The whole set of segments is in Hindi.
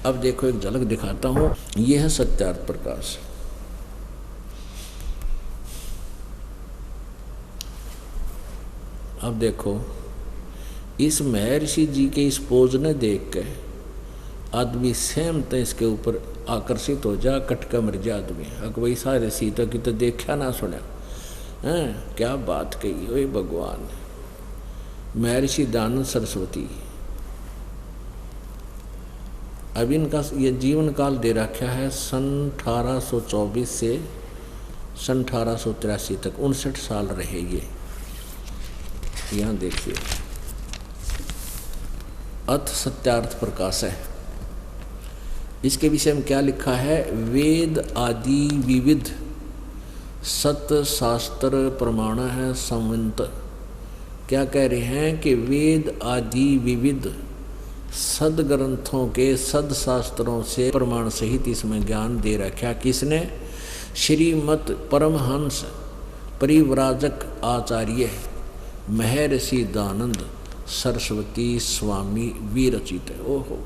अब देखो एक झलक दिखाता हूँ, ये है सत्यार्थ प्रकाश। अब देखो इस महर्षि जी के इस पोज ने देख के आदमी सहमत इसके ऊपर आकर्षित हो जा, कटका मर जा आदमी। अकबई सारे सीता की तो देखा ना सुना हैं, क्या बात कही ओए भगवान। महर्षि दानंद सरस्वती, अब इनका ये जीवन काल दे रखा है सन 1824 से सन 1883 तक, 59 साल रहे ये। यहाँ देखिए अथ सत्यार्थ प्रकाश है। इसके विषय में क्या लिखा है, वेद आदि विविध सत शास्त्र प्रमाण है संवंत। क्या कह रहे हैं कि वेद आदि विविध सद ग्रंथों के सद शास्त्रों से प्रमाण सहित इसमें ज्ञान दे रखा। किसने, श्रीमत परमहंस परिव्राजक आचार्य महर्षि दानंद सरस्वती स्वामी विरचित। ओहो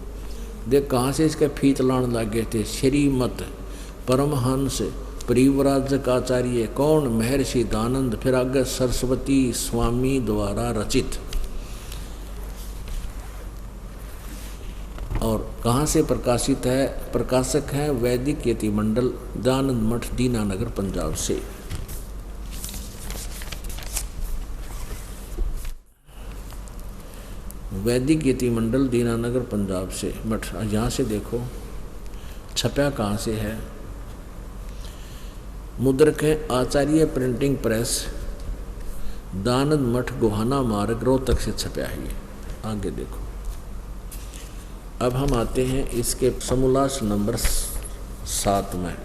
देख कहाँ से इसके फीत लाने लगे थे। श्रीमत परमहंस परिव्राजक आचार्य कौन, महर्षि दानंद, फिर आगे सरस्वती स्वामी द्वारा रचित। और कहाँ से प्रकाशित है, प्रकाशक है वैदिक यति मंडल दानंद मठ दीनानगर पंजाब से। वैदिक यति मंडल दीनानगर पंजाब से मठ। यहाँ से देखो छपया कहाँ से है, मुद्रक है आचार्य प्रिंटिंग प्रेस दानंद मठ गोहाना मार्ग रोहतक से छपया है ये। आगे देखो अब हम आते हैं इसके समोल्लास नंबर 7 में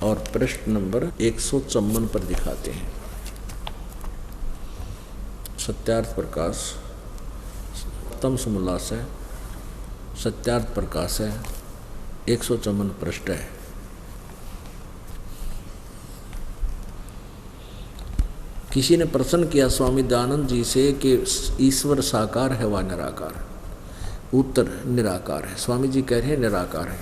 और पृष्ठ नंबर 154 पर दिखाते हैं। सत्यार्थ प्रकाश तम समोल्लास है, सत्यार्थ प्रकाश है, 154 पृष्ठ है। किसी ने प्रश्न किया स्वामी दयानंद जी से कि ईश्वर साकार है व निराकार। उत्तर निराकार है। स्वामी जी कह रहे हैं निराकार है।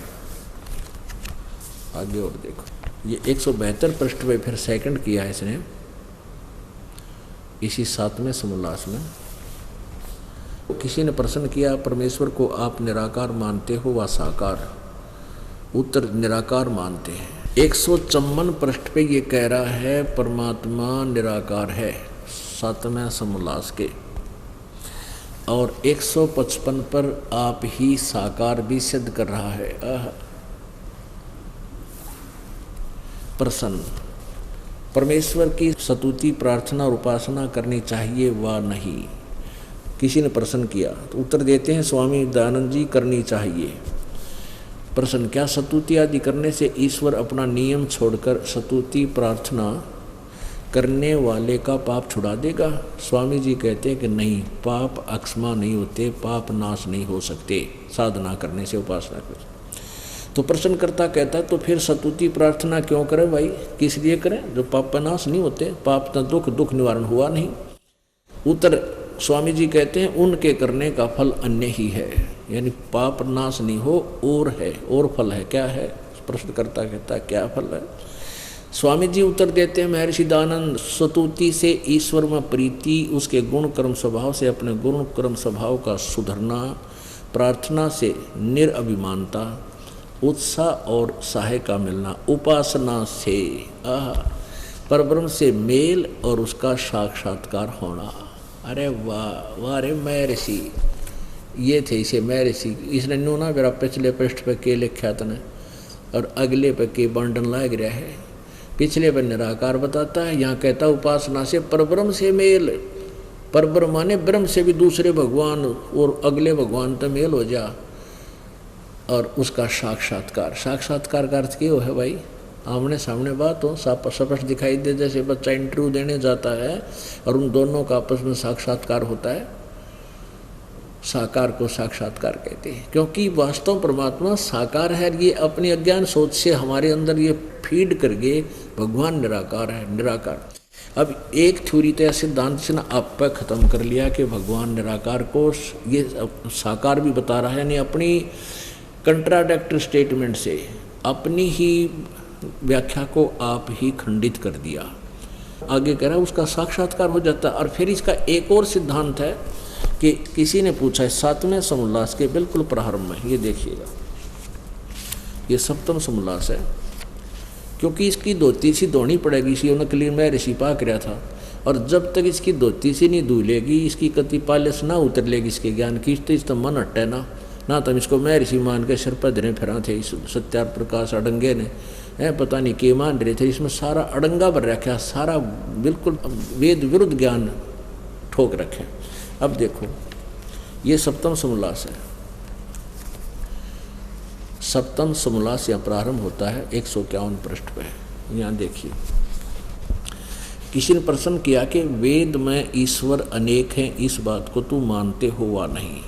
आगे और देखो ये 172 पृष्ठ पे फिर सेकंड किया है इसने इसी 7वें समोल्लास में। किसी ने प्रश्न किया परमेश्वर को आप निराकार मानते हो व साकार। उत्तर निराकार मानते हैं। 154 पृष्ठ पे ये कह रहा है परमात्मा निराकार है 7वें समोल्लास के। और 155 पर आप ही साकार भी सिद्ध कर रहा है। प्रश्न, परमेश्वर की स्तुति प्रार्थना और उपासना करनी चाहिए व नहीं। किसी ने प्रश्न किया तो उत्तर देते हैं स्वामी दयानंद जी करनी चाहिए। प्रश्न, क्या स्तुति आदि करने से ईश्वर अपना नियम छोड़कर स्तुति प्रार्थना करने वाले का पाप छुड़ा देगा? स्वामी जी कहते हैं कि नहीं, पाप अक्षमा नहीं होते, पाप नाश नहीं हो सकते साधना करने से, उपासना करने। तो प्रश्नकर्ता कहता है तो फिर स्तुति प्रार्थना क्यों करें भाई, किस लिए करें जो पाप नाश नहीं होते? पाप न दुख, दुख निवारण हुआ नहीं। उत्तर स्वामी जी कहते हैं उनके करने का फल अन्य ही है, यानी पाप नाश नहीं हो और है, और फल है। क्या है? प्रश्नकर्ता कहता है क्या फल है? स्वामी जी उत्तर देते हैं महर्षि दानंद, स्तुति से ईश्वर में प्रीति, उसके गुण कर्म स्वभाव से अपने गुण कर्म स्वभाव का सुधरना, प्रार्थना से निरअभिमानता, उत्साह और सहाय का मिलना, उपासना से परब्रह्म से मेल और उसका साक्षात्कार होना। अरे वाह वाह रे महर्षि, ये थे इसे महर्षि। इसने नो ना मेरा पिछले पृष्ठ पे के लिखा था और अगले पे के बंडन लाग रहा है। पिछले पर निराकार बताता है, यहाँ कहता उपासना से परब्रह्म से मेल। परब्रह्म माने ब्रह्म से भी दूसरे भगवान और अगले भगवान तो मेल हो जा, और उसका साक्षात्कार। साक्षात्कार का अर्थ क्या है भाई? आमने सामने बात हो, स्पष्ट दिखाई दे, जैसे बच्चा इंटरव्यू देने जाता है और उन दोनों का आपस में साक्षात्कार होता है। साकार को साक्षात्कार कहते हैं, क्योंकि वास्तव परमात्मा साकार है। ये अपनी अज्ञान सोच से हमारे अंदर ये फीड करके भगवान निराकार है, निराकार। अब एक थ्योरी तो सिद्धांत से ना आप पर खत्म कर लिया कि भगवान निराकार को ये साकार भी बता रहा है, यानी अपनी कंट्राडिक्टरी स्टेटमेंट से अपनी ही व्याख्या को आप ही खंडित कर दिया। आगे कह रहा है उसका साक्षात्कार हो जाता। और फिर इसका एक और सिद्धांत है कि किसी ने पूछा है 7वें समोल्लास के बिल्कुल प्रारंभ में, ये देखिएगा, ये 7वां समोल्लास है, क्योंकि इसकी धोती सी धोनी पड़ेगी, इसी नकली में ऋषि पा कराया था। और जब तक इसकी धोती सी नहीं धुलेगी, इसकी कति पालिश ना उतर लेगी इसके ज्ञान की, तो मन हटे ना तुम इसको मैं ऋषि मान के सिर पर धरे फिरा थे। इस सत्यार प्रकाश अडंगे ने है पता नहीं के मान रहे थे, इसमें सारा अडंगा भर रखा, सारा बिल्कुल वेद विरुद्ध ज्ञान ठोक रखे। अब देखो ये 7वां समोल्लास है। 7वां समोल्लास यहाँ प्रारंभ होता है 151 पृष्ठ पे। यहाँ देखिए, किसी ने प्रश्न किया कि वेद में ईश्वर अनेक हैं, इस बात को तू मानते हो वा नहीं?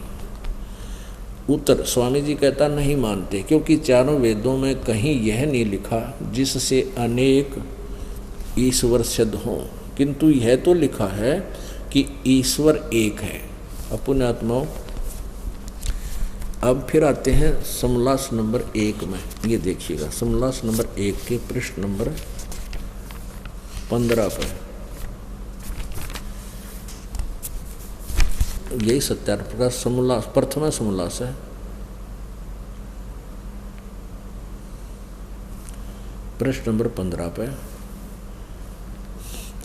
उत्तर, स्वामी जी कहता नहीं मानते, क्योंकि चारों वेदों में कहीं यह नहीं लिखा जिससे अनेक ईश्वर सिद्ध हों, किंतु यह तो लिखा है कि ईश्वर एक है। पुण्यात्माओं, अब फिर आते हैं समोल्लास नंबर 1 में। ये देखिएगा, समोल्लास नंबर 1 के पृष्ठ नंबर 15 पर यही सत्यार्थ प्रकाश समोल्लास प्रथमा समोल्लास है। पृष्ठ नंबर 15 पे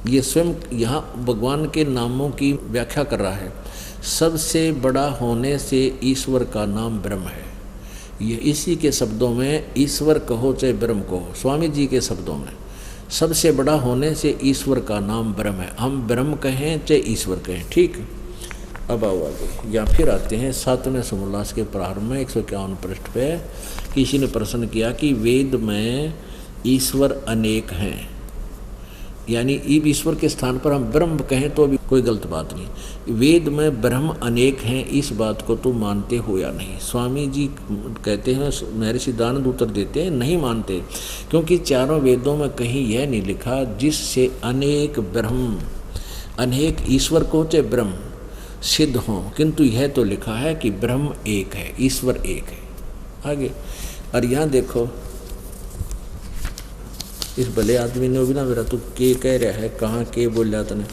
ये स्वयं यहाँ भगवान के नामों की व्याख्या कर रहा है। सबसे बड़ा होने से ईश्वर का नाम ब्रह्म है। ये इसी के शब्दों में ईश्वर कहो चाहे ब्रह्म कहो, स्वामी जी के शब्दों में सबसे बड़ा होने से ईश्वर का नाम ब्रह्म है। हम ब्रह्म कहें चाहे ईश्वर कहें, ठीक। अब आओ आगे, या फिर आते हैं 7वें समोल्लास के प्रारंभ में 151 पृष्ठ पे। किसी ने प्रश्न किया कि वेद में ईश्वर अनेक हैं, यानी ईश्वर के स्थान पर हम ब्रह्म कहें तो भी कोई गलत बात नहीं। वेद में ब्रह्म अनेक हैं, इस बात को तुम मानते हो या नहीं? स्वामी जी कहते हैं, महर्षि दयानंद उत्तर देते हैं नहीं मानते, क्योंकि चारों वेदों में कहीं यह नहीं लिखा जिससे अनेक ब्रह्म, अनेक ईश्वर को चाहे ब्रह्म सिद्ध हों, किंतु यह तो लिखा है कि ब्रह्म एक है, ईश्वर एक है। आगे, और यहाँ देखो, इस भले आदमी ने भी ना मेरा तू के कह रहा है, कहाँ के बोल रहा तने।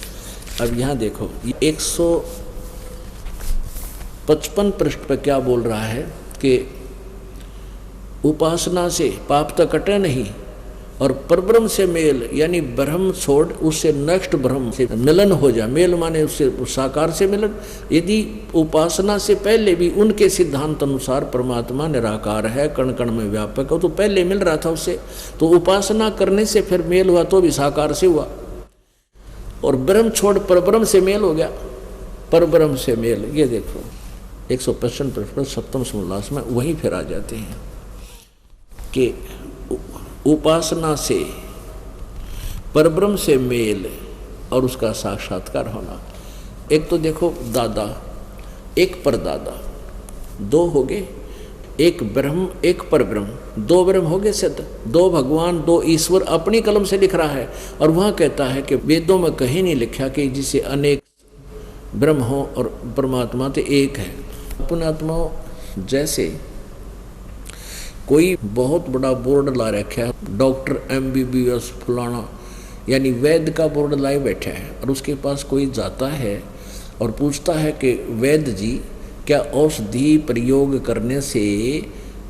अब यहाँ देखो 155 पृष्ठ पर क्या बोल रहा है कि उपासना से पाप तो कटे नहीं, और परब्रह्म से मेल, यानी ब्रह्म छोड़ उससे नेक्स्ट ब्रह्म से मिलन हो जाए। मेल माने उससे साकार से मिलन। यदि उपासना से पहले भी उनके सिद्धांत अनुसार परमात्मा निराकार है, कण कण में व्यापक है, तो पहले मिल रहा था उससे, तो उपासना करने से फिर मेल हुआ तो भी साकार से हुआ। और ब्रह्म छोड़ परब्रह्म से मेल हो गया, परब्रह्म से मेल। ये देखो 155 पृष्ठ 7वें समोल्लास में वहीं फिर आ जाते हैं कि उपासना से परब्रह्म से मेल और उसका साक्षात्कार होना। एक तो देखो दादा, एक परदादा, दो हो गए, एक ब्रह्म एक परब्रह्म, दो ब्रह्म हो गए सिद्ध, दो भगवान दो ईश्वर अपनी कलम से लिख रहा है। और वहाँ कहता है कि वेदों में कहीं नहीं लिखा कि जिसे अनेक ब्रह्म हो और परमात्मा तो एक है। पुण्यात्माओं, जैसे कोई बहुत बड़ा बोर्ड ला रखा है, डॉक्टर MBBS फलाना, यानी वैद्य का बोर्ड लाए बैठा है, और उसके पास कोई जाता है और पूछता है कि वैद्य जी क्या औषधि प्रयोग करने से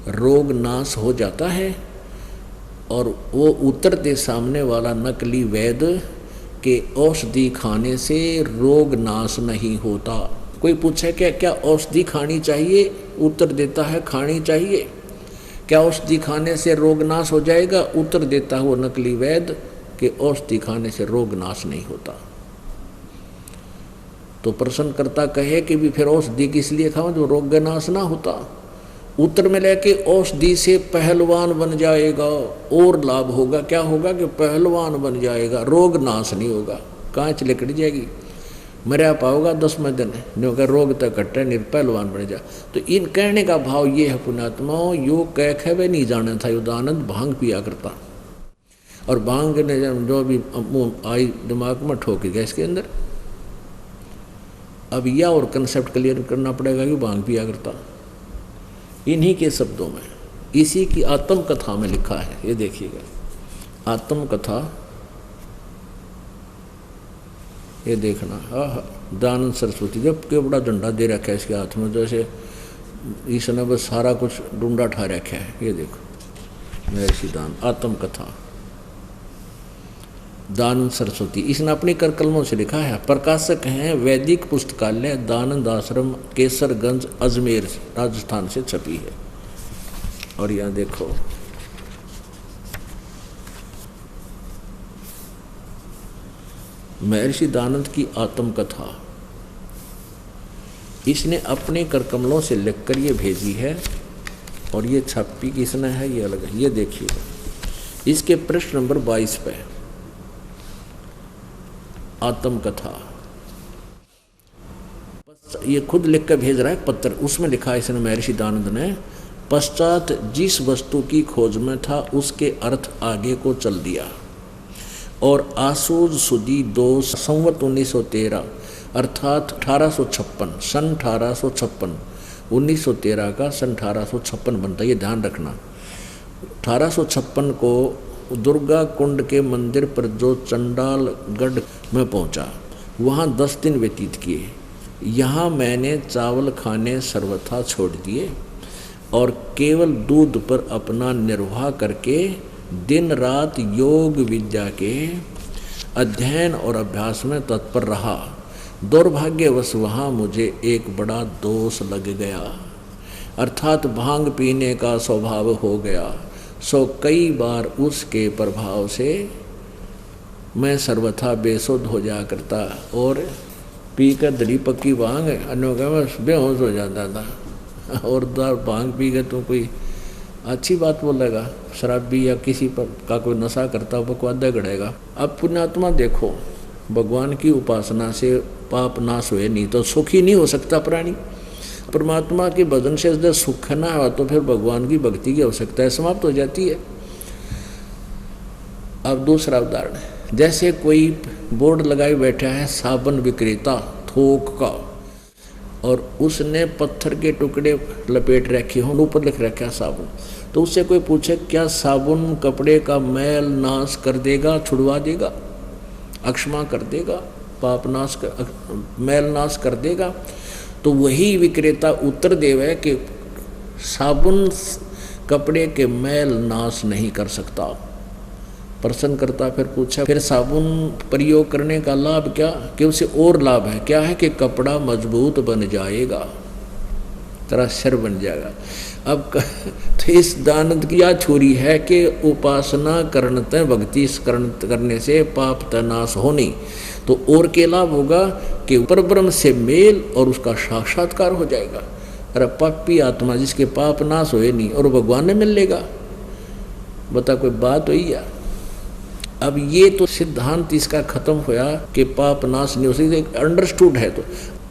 रोग नाश हो जाता है? और वो उत्तर दे सामने वाला नकली वैद्य के औषधि खाने से रोग नाश नहीं होता। कोई पूछे क्या औषधि खानी चाहिए? उत्तर देता है खानी चाहिए। क्या औषधि खाने से रोग नाश हो जाएगा? उत्तर देता है वो नकली वैद्य कि औषधि खाने से रोग नाश नहीं होता। तो प्रश्नकर्ता कहे कि भी फिर औषधि किस लिए खाओ जो रोग नाश ना होता? उत्तर में लेके औषधि से पहलवान बन जाएगा और लाभ होगा। क्या होगा कि पहलवान बन जाएगा, रोग नाश नहीं होगा, कांच लिकड़ जाएगी, मरिया पाओगा 10वें दिन, जो कि रोग तक कटे निर्पहलवान बन जा। तो इन कहने का भाव ये है पुण्यात्माओं, यो कह वे नहीं जाना था। युदानंद भांग पिया करता, और भांग ने जो भी आई दिमाग में ठोक गया इसके अंदर। अब यह और कंसेप्ट क्लियर करना पड़ेगा कि भांग पिया करता, इन्हीं के शब्दों में, इसी की आत्म कथा में लिखा है। ये देखिएगा आत्म कथा, ये देखना। दयानंद सरस्वती जब के बड़ा डंडा दे रखा है इसके हाथ में, जैसे इसने बस सारा कुछ डूंडा ठा रखा है। ये देखो महर्षि दान आत्म कथा, दयानंद सरस्वती, इसने अपनी कर कलमों से लिखा है। प्रकाशक हैं वैदिक पुस्तकालय, दयानंद आश्रम, केसरगंज, अजमेर, राजस्थान से छपी है। और यहाँ देखो महर्षि दयानंद की आत्म कथा, इसने अपने कर कमलों से लिखकर ये भेजी है। और ये छपी किसने है ये अलग है। ये देखिएगा इसके पृष्ठ नंबर 22 पे आत्म कथा, ये खुद लिख कर भेज रहा है पत्र। उसमें लिखा है इसने महर्षि दयानंद ने, पश्चात जिस वस्तु की खोज में था उसके अर्थ आगे को चल दिया और आसूद सुदी 2 संवत 1913 अर्थात 1856 सन 1856 1913 का सन 1856 बनता है। ये ध्यान रखना 1856 को दुर्गा कुंड के मंदिर पर जो चंडालगढ़ में पहुंचा, वहाँ 10 दिन व्यतीत किए। यहाँ मैंने चावल खाने सर्वथा छोड़ दिए और केवल दूध पर अपना निर्वाह करके दिन रात योग विद्या के अध्ययन और अभ्यास में तत्पर रहा। दुर्भाग्यवश वहाँ मुझे एक बड़ा दोष लग गया, अर्थात भांग पीने का स्वभाव हो गया। सो कई बार उसके प्रभाव से मैं सर्वथा बेसुध हो जा करता और पी कर दड़ी पक्की भांग अन्यों का मैं बेहोश हो जाता था। और भांग पी कर तो कोई अच्छी बात बोलेगा, शराबी या किसी पर का कोई नशा करता बकवादा गढ़ेगा। अब पुण्यात्मा देखो, भगवान की उपासना से पाप नाश हुए नहीं तो सुखी नहीं हो सकता प्राणी। परमात्मा के भजन से यदि सुख ना हो तो फिर भगवान की भक्ति की आवश्यकता है समाप्त हो जाती है। अब दूसरा उदाहरण है, जैसे कोई बोर्ड लगाए बैठा है साबुन विक्रेता थोक का, और उसने पत्थर के टुकड़े लपेट रखे हों, ऊपर लिख रखा है साबुन, तो उससे कोई पूछे क्या साबुन कपड़े का मैल नाश कर देगा, छुड़वा देगा, अक्षमा कर देगा, पाप नाश कर, मैल नाश कर देगा? तो वही विक्रेता उत्तर देवे कि साबुन कपड़े के मैल नाश नहीं कर सकता। प्रश्न करता फिर पूछा फिर साबुन प्रयोग करने का लाभ क्या? कि उसे और लाभ है, क्या है कि कपड़ा मजबूत बन जाएगा, तेरा सिर बन जाएगा। अब तो इस दानंद की यह छोरी है कि उपासना करते भक्ति करने से पाप तनाश हो नहीं, तो और के लाभ होगा कि परब्रह्म से मेल और उसका साक्षात्कार हो जाएगा। अरे पापी आत्मा जिसके पाप नाश होए नहीं और भगवान ने मिल लेगा, बता कोई बात हुई या? अब ये तो सिद्धांत इसका खत्म होया कि पाप नाश नहीं हो सकता, अंडरस्टूड है। तो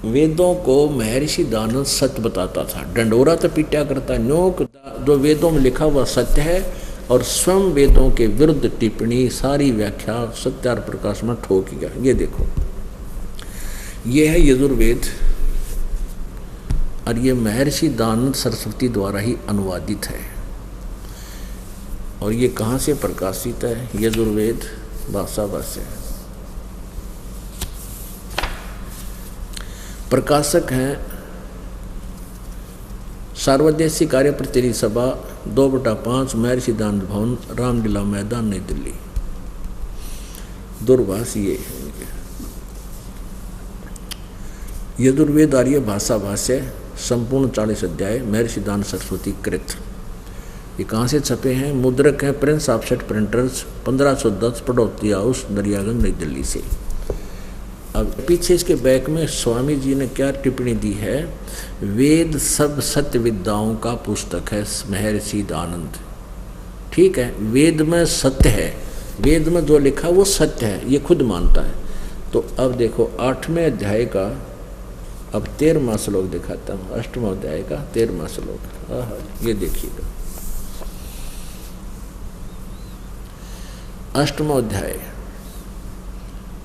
वेदों को महर्षि दयानंद सत्य बताता था, डंडोरा तो पीटा करता, न्योक जो वेदों में लिखा हुआ सत्य है और स्वयं वेदों के विरुद्ध टिप्पणी सारी व्याख्या सत्यार प्रकाश में ठोक गया। ये देखो ये है यजुर्वेद और ये महर्षि दयानंद सरस्वती द्वारा ही अनुवादित है। और ये कहाँ से प्रकाशित है? यजुर्वेद भाषा भाष्य। प्रकाशक हैं सार्वदेशिक कार्य प्रतिनिधि सभा 2/5 महर्षि दयानंद भवन, रामलीला मैदान, नई दिल्ली। दूरभाष ये यजुर्वेद आर्य भाषा भाष्य संपूर्ण 40 अध्याय महर्षि दयानंद सरस्वती कृत। ये कहाँ से छपे हैं? मुद्रक है प्रिंस ऑफसेट प्रिंटर्स, 1510 पड़ौती हाउस, दरियागंज, नई दिल्ली से। अब पीछे इसके बैक में स्वामी जी ने क्या टिप्पणी दी है? वेद सब सत्य विद्याओं का पुस्तक है महर्षि दयानंद। ठीक है, वेद में सत्य है, वेद में जो लिखा वो सत्य है, ये खुद मानता है। तो अब देखो 8वें अध्याय का अब 13वां श्लोक दिखाता हूँ, 8वां अध्याय का 13वां श्लोक। ये देखिएगा 8वां अध्याय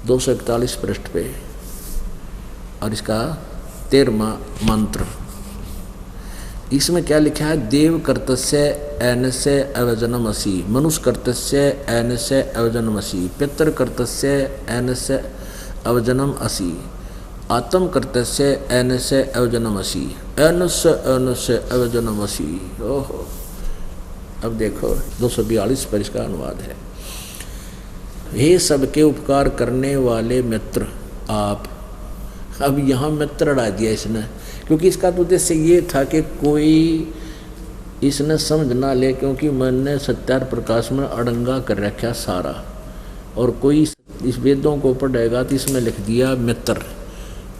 241 पृष्ठ पे और इसका 13वां मंत्र। इसमें क्या लिखा है, देव कर्तस्य एनस्य अवजनमसि, मनुष्य कर्तस्य एनस्य अवजनमसि, पितर कर्तस्य एनस्य अवजनम असि, आत्म कर्तस्य एनस्य अवजनमसि, एनस्य एनस्य अवजनमसि। ओहो, अब देखो 242 पर इसका अनुवाद है। हे सबके उपकार करने वाले मित्र आप। अब यहाँ मित्र अड़ा दिया इसने, क्योंकि इसका तो उद्देश्य ये था कि कोई इसने समझ ना ले, क्योंकि मन ने सत्यार प्रकाश में अड़ंगा कर रखा सारा, और कोई इस वेदों को पढ़ेगा तो इसमें लिख दिया मित्र,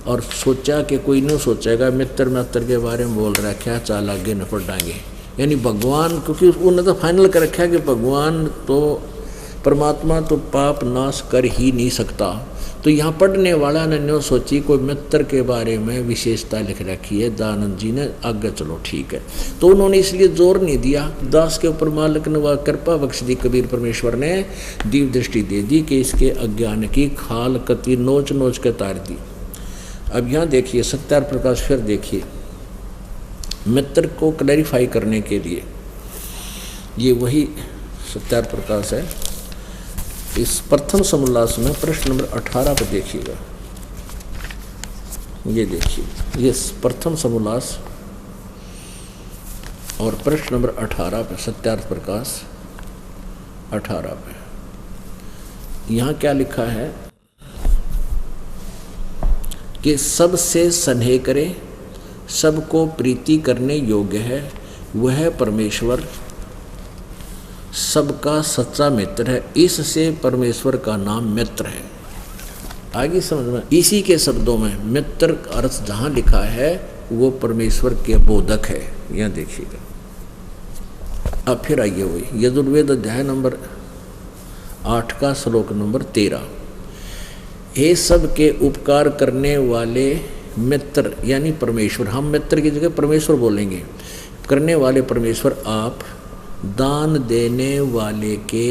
और सोचा कि कोई नहीं सोचेगा मित्र के बारे में बोल रखा, चाल आगे न पढ़ाएंगे। यानी भगवान, क्योंकि उन्होंने तो फाइनल कर रखा कि भगवान तो परमात्मा तो पाप नाश कर ही नहीं सकता, तो यहाँ पढ़ने वाला ने न्यो सोची कोई मित्र के बारे में विशेषता लिख रखी है, दयानंद जी ने, आगे चलो ठीक है। तो उन्होंने इसलिए जोर नहीं दिया। दास के ऊपर मालिक ने वह कृपा बख्श दी, कबीर परमेश्वर ने दिव्य दृष्टि दे दी कि इसके अज्ञान की खाल कति नोच नोच के तार दी। अब यहाँ देखिए सत्यार प्रकाश, फिर देखिए मित्र को क्लैरिफाई करने के लिए ये वही सत्यार प्रकाश है। इस प्रथम समोल्लास में प्रश्न नंबर 18 पर देखिएगा, ये देखिए, ये प्रथम समोल्लास और प्रश्न नंबर 18 पे सत्यार्थ प्रकाश 18 पे यहाँ क्या लिखा है कि सबसे स्नेह करे, सबको प्रीति करने योग्य है, वह परमेश्वर सबका सच्चा मित्र है। इससे परमेश्वर का नाम मित्र है। आगे समझ में, इसी के शब्दों में मित्र का अर्थ जहाँ लिखा है वो परमेश्वर के बोधक है। यहाँ देखिएगा, अब फिर आइए वही यजुर्वेद अध्याय नंबर 8 का श्लोक नंबर 13। हे सब के उपकार करने वाले मित्र यानी परमेश्वर, हम मित्र की जगह परमेश्वर बोलेंगे, करने वाले परमेश्वर आप दान देने वाले के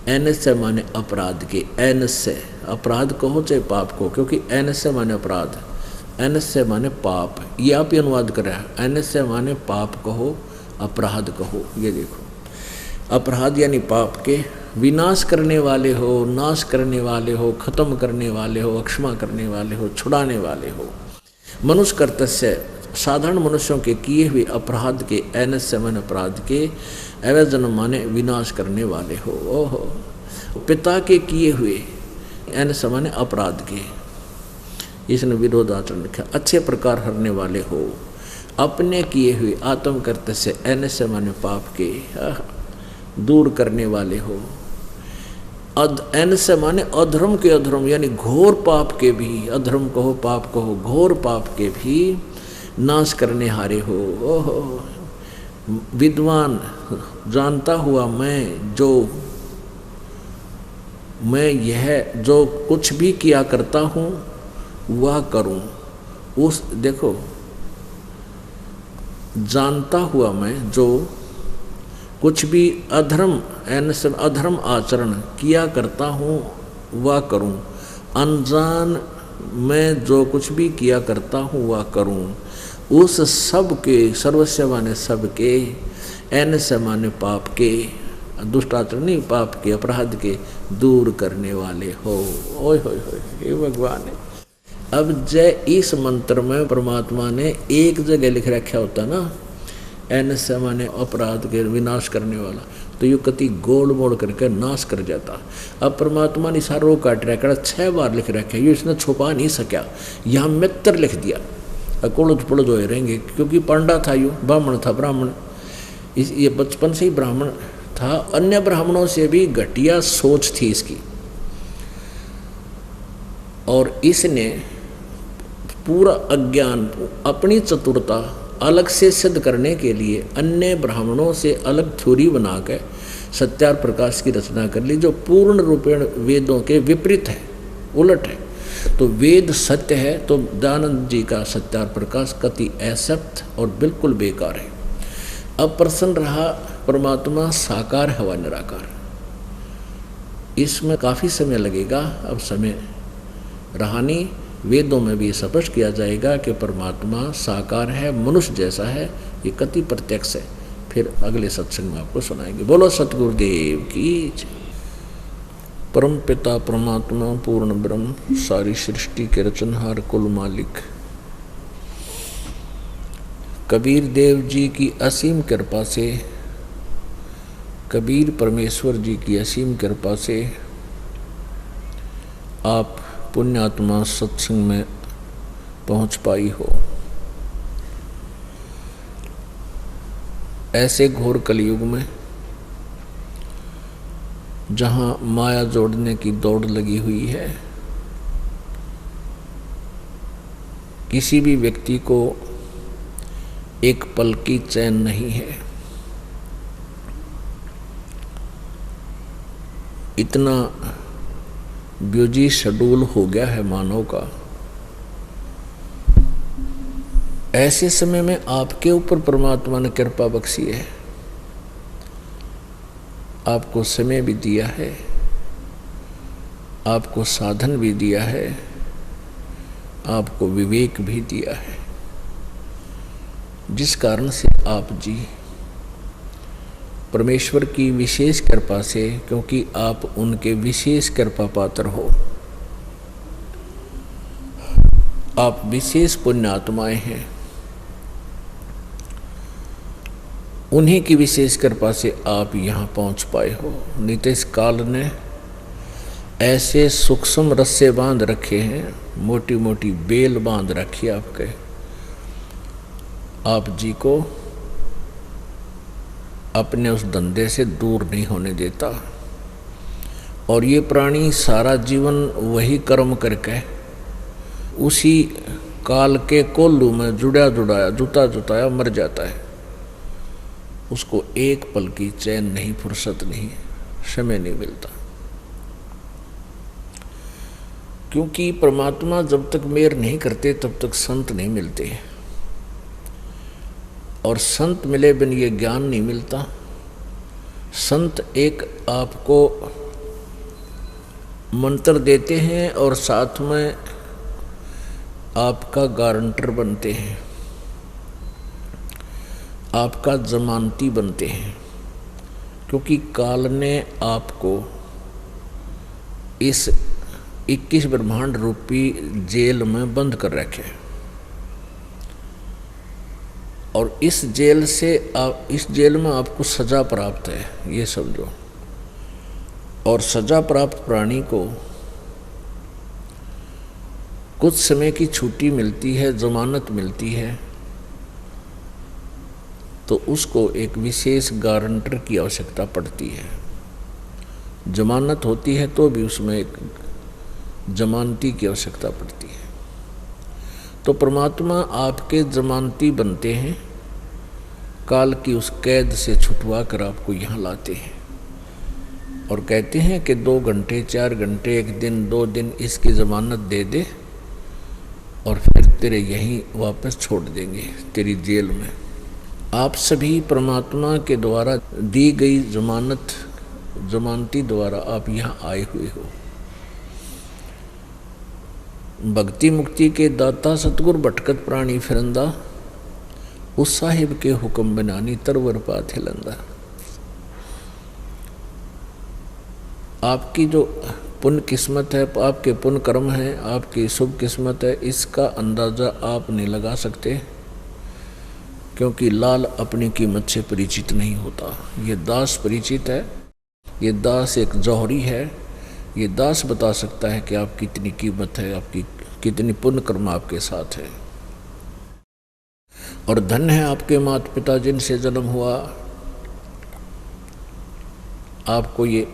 एन से माने अपराध के, एन से अपराध कहो चाहे पाप को, क्योंकि एन से माने अपराध, एन से माने पाप, ये आप ही अनुवाद कर रहे हैं। एन से माने पाप कहो, अपराध कहो। ये देखो, अपराध यानी पाप के विनाश करने वाले हो, नाश करने वाले हो, खत्म करने वाले हो, अक्षमा करने वाले हो, छुड़ाने वाले हो। मनुष्य कर्तस्य साधारण मनुष्यों के किए हुए अपराध के, एनस्य माने अपराध के, अवजन माने विनाश करने वाले हो। ओहो, पिता के किए हुए, एनस्य माने अपराध के, इसने विरोधाचरण रखा, अच्छे प्रकार हरने वाले हो। अपने किए हुए आत्म कर्तस्य, एनस्य माने पाप के, दूर करने वाले हो। एनस्य माने अधर्म के, अधर्म यानी घोर पाप के भी, अधर्म कहो पाप कहो, घोर पाप के भी नाश करने हारे हो। ओहो, विद्वान जानता हुआ मैं यह जो कुछ भी किया करता हूँ वह करूँ। उस देखो, जानता हुआ मैं जो कुछ भी अधर्म आचरण किया करता हूँ वह करूँ। अनजान मैं जो कुछ भी किया करता हूँ वह करूँ। उस सब के, सर्वस्व माने सब के, एन से माने पाप के, दुष्टाचरण नहीं, पाप के, अपराध के दूर करने वाले हो। ओए होए होए, हे भगवान है। अब जय इस मंत्र में परमात्मा ने एक जगह लिख रखा होता ना, एन से माने अपराध के विनाश करने वाला, तो ये कति गोल मोड़ करके नाश कर जाता। अब परमात्मा ने सारा रो काट रखा, 6 बार लिख रखा, ये इसने छुपा नहीं सका। यहाँ मित्र लिख दिया, अकोड़ज पुड़ज हो रहेंगे, क्योंकि पांडा था, यो ब्राह्मण था, ब्राह्मण ये बचपन से ही ब्राह्मण था। अन्य ब्राह्मणों से भी घटिया सोच थी इसकी, और इसने पूरा अज्ञान, अपनी चतुरता अलग से सिद्ध करने के लिए अन्य ब्राह्मणों से अलग थ्योरी बनाकर सत्यार प्रकाश की रचना कर ली, जो पूर्ण रूपेण वेदों के विपरीत है, उलट है। तो वेद सत्य है, तो दयानंद जी का सत्यार प्रकाश कति असत्य और बिल्कुल बेकार है। अब प्रश्न रहा परमात्मा साकार है व निराकार, इसमें काफ़ी समय लगेगा, अब समय रहा नहीं। वेदों में भी स्पष्ट किया जाएगा कि परमात्मा साकार है, मनुष्य जैसा है, ये कति प्रत्यक्ष है। फिर अगले सत्संग में आपको सुनाएंगे। बोलो सतगुरुदेव की जय। परम पिता परमात्मा पूर्ण ब्रह्म सारी सृष्टि के रचनहार कुल मालिक कबीर देव जी की असीम कृपा से, कबीर परमेश्वर जी की असीम कृपा से आप पुण्यात्मा सत्संग में पहुंच पाई हो। ऐसे घोर कलयुग में जहां माया जोड़ने की दौड़ लगी हुई है, किसी भी व्यक्ति को एक पल की चैन नहीं है। इतना बिजी शेड्यूल हो गया है मानव का। ऐसे समय में आपके ऊपर परमात्मा ने कृपा बख्शी है, आपको समय भी दिया है, आपको साधन भी दिया है, आपको विवेक भी दिया है, जिस कारण से आप जी परमेश्वर की विशेष कृपा से, क्योंकि आप उनके विशेष कृपा पात्र हो, आप विशेष पुण्यात्माएं हैं, उन्हीं की विशेष कृपा से आप यहाँ पहुँच पाए हो। नहीं तो इस काल ने ऐसे सूक्ष्म रस्से बांध रखे हैं, मोटी मोटी बेल बांध रखी आपके, आप जी को अपने उस धंधे से दूर नहीं होने देता। और ये प्राणी सारा जीवन वही कर्म करके उसी काल के कोल्लू में जुटा जुटाया मर जाता है। उसको एक पल की चैन नहीं, फुर्सत नहीं, समय नहीं मिलता। क्योंकि परमात्मा जब तक मेहर नहीं करते तब तक संत नहीं मिलते, और संत मिले बिन ये ज्ञान नहीं मिलता। संत एक आपको मंत्र देते हैं और साथ में आपका गारंटर बनते हैं, आपका जमानती बनते हैं। क्योंकि काल ने आपको इस 21 ब्रह्मांड रूपी जेल में बंद कर रखे, और इस जेल में आपको सजा प्राप्त है, ये समझो। और सजा प्राप्त प्राणी को कुछ समय की छुट्टी मिलती है, जमानत मिलती है, तो उसको एक विशेष गारंटर की आवश्यकता पड़ती है। जमानत होती है तो भी उसमें एक जमानती की आवश्यकता पड़ती है। तो परमात्मा आपके जमानती बनते हैं, काल की उस कैद से छुटवा कर आपको यहाँ लाते हैं और कहते हैं कि 2 घंटे 4 घंटे 1 दिन 2 दिन इसकी जमानत दे दे और फिर तेरे यहीं वापस छोड़ देंगे तेरी जेल में। आप सभी परमात्मा के द्वारा दी गई जमानती द्वारा आप यहाँ आए हुए हो। भक्ति मुक्ति के दाता सतगुरु भटकत प्राणी फिरंदा, उस साहिब के हुक्म बनानी तरवर पाथे लंदा। आपकी जो पुण्य किस्मत है, आपके पुण्य कर्म है, आपकी शुभ किस्मत है, इसका अंदाज़ा आप नहीं लगा सकते, क्योंकि लाल अपनी कीमत से परिचित नहीं होता। ये दास परिचित है, ये दास एक जौहरी है, ये दास बता सकता है कि आप कितनी कीमत है, आपकी कितनी पुण्य कर्म आपके साथ है। और धन्य है आपके माता पिता जिनसे जन्म हुआ, आपको ये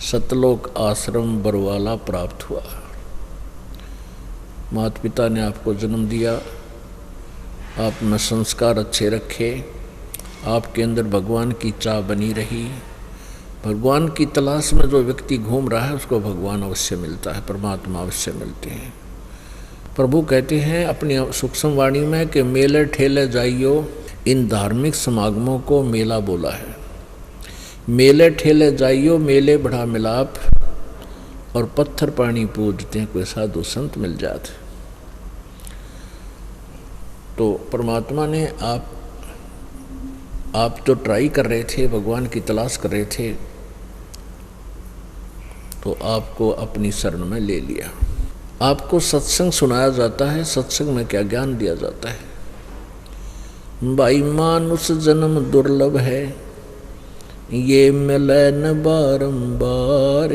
सतलोक आश्रम बरवाला प्राप्त हुआ। माता पिता ने आपको जन्म दिया, आप में संस्कार अच्छे रखे, आपके अंदर भगवान की चाह बनी रही। भगवान की तलाश में जो व्यक्ति घूम रहा है उसको भगवान अवश्य मिलता है, परमात्मा अवश्य मिलते हैं। प्रभु कहते हैं अपनी सूक्ष्म वाणी में कि मेले ठेले जाइयो, इन धार्मिक समागमों को मेला बोला है। मेले ठेले जाइयो, मेले बढ़ा मिलाप, और पत्थर पानी पूजते हैं कोई साधु संत मिल जाते। तो परमात्मा ने आप जो ट्राई कर रहे थे, भगवान की तलाश कर रहे थे, तो आपको अपनी शरण में ले लिया। आपको सत्संग सुनाया जाता है, सत्संग में क्या ज्ञान दिया जाता है। भाई मानुष जन्म दुर्लभ है, ये मिले न बारंबार,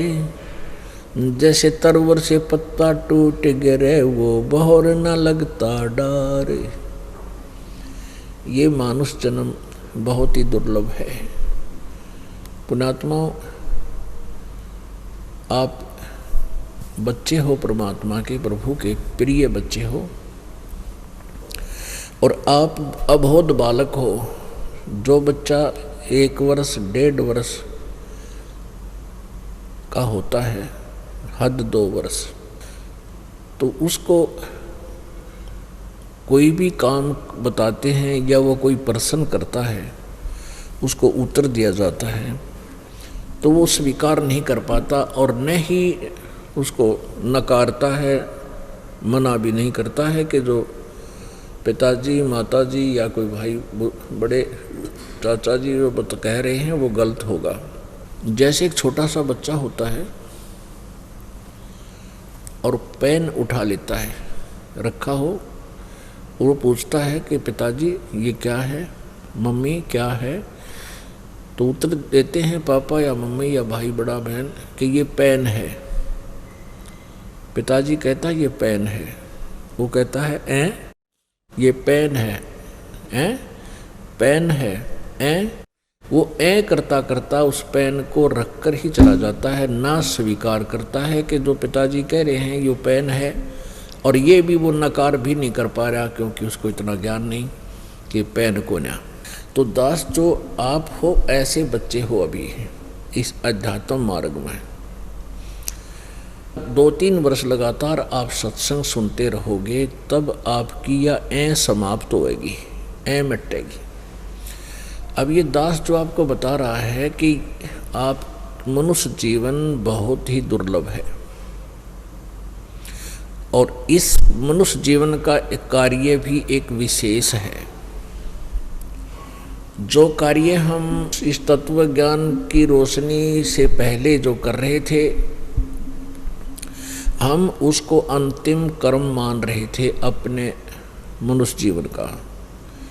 जैसे तरवर से पत्ता टूट गिरे वो बहोर न लगता डार। ये मानुष जन्म बहुत ही दुर्लभ है। पुण्यात्माओं, आप बच्चे हो परमात्मा के, प्रभु के प्रिय बच्चे हो, और आप अबोध बालक हो। जो बच्चा 1 वर्ष 1.5 वर्ष का होता है, हद 2 वर्ष, तो उसको कोई भी काम बताते हैं या वो कोई प्रश्न करता है, उसको उत्तर दिया जाता है, तो वो स्वीकार नहीं कर पाता और न ही उसको नकारता है, मना भी नहीं करता है कि जो पिताजी माताजी या कोई भाई बड़े चाचा जी जो कह रहे हैं वो गलत होगा। जैसे एक छोटा सा बच्चा होता है और पेन उठा लेता है, रखा हो, वो पूछता है कि पिताजी ये क्या है, मम्मी क्या है, तो उत्तर देते हैं पापा या मम्मी या भाई बड़ा बहन कि ये पेन है। पिताजी कहता है ये पेन है, वो कहता है ये पेन है, पेन है, वो करता करता उस पेन को रख कर ही चला जाता है, ना स्वीकार करता है कि जो पिताजी कह रहे हैं ये पेन है, और ये भी वो नकार भी नहीं कर पा रहा क्योंकि उसको इतना ज्ञान नहीं कि पेन को ना। तो दास, जो आप हो ऐसे बच्चे हो अभी इस अध्यात्म मार्ग में। 2-3 वर्ष लगातार आप सत्संग सुनते रहोगे, तब आपकी यह समाप्त होएगी, मिटेगी। अब ये दास जो आपको बता रहा है कि आप मनुष्य जीवन बहुत ही दुर्लभ है, और इस मनुष्य जीवन का एक कार्य भी एक विशेष है। जो कार्य हम इस तत्व ज्ञान की रोशनी से पहले जो कर रहे थे, हम उसको अंतिम कर्म मान रहे थे अपने मनुष्य जीवन का।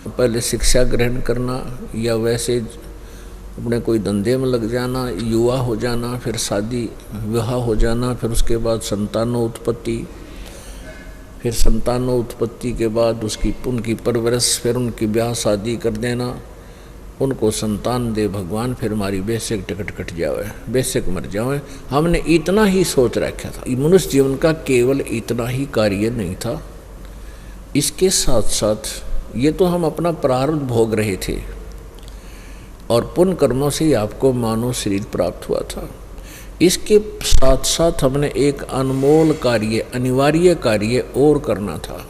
पहले शिक्षा ग्रहण करना, या वैसे अपने कोई धंधे में लग जाना, युवा हो जाना, फिर शादी विवाह हो जाना, फिर उसके बाद संतानोत्पत्ति, फिर संतानोत्पत्ति के बाद उनकी परवरिश, फिर उनकी ब्याह शादी कर देना, उनको संतान दे भगवान, फिर हमारी बेसिक टिकट कट जावे, बेसिक मर जावे। हमने इतना ही सोच रखा था। मनुष्य जीवन का केवल इतना ही कार्य नहीं था, इसके साथ साथ ये तो हम अपना प्रारब्ध भोग रहे थे, और पुण्य कर्मों से ही आपको मानव शरीर प्राप्त हुआ था। इसके साथ साथ हमने एक अनमोल कार्य, अनिवार्य कार्य और करना था,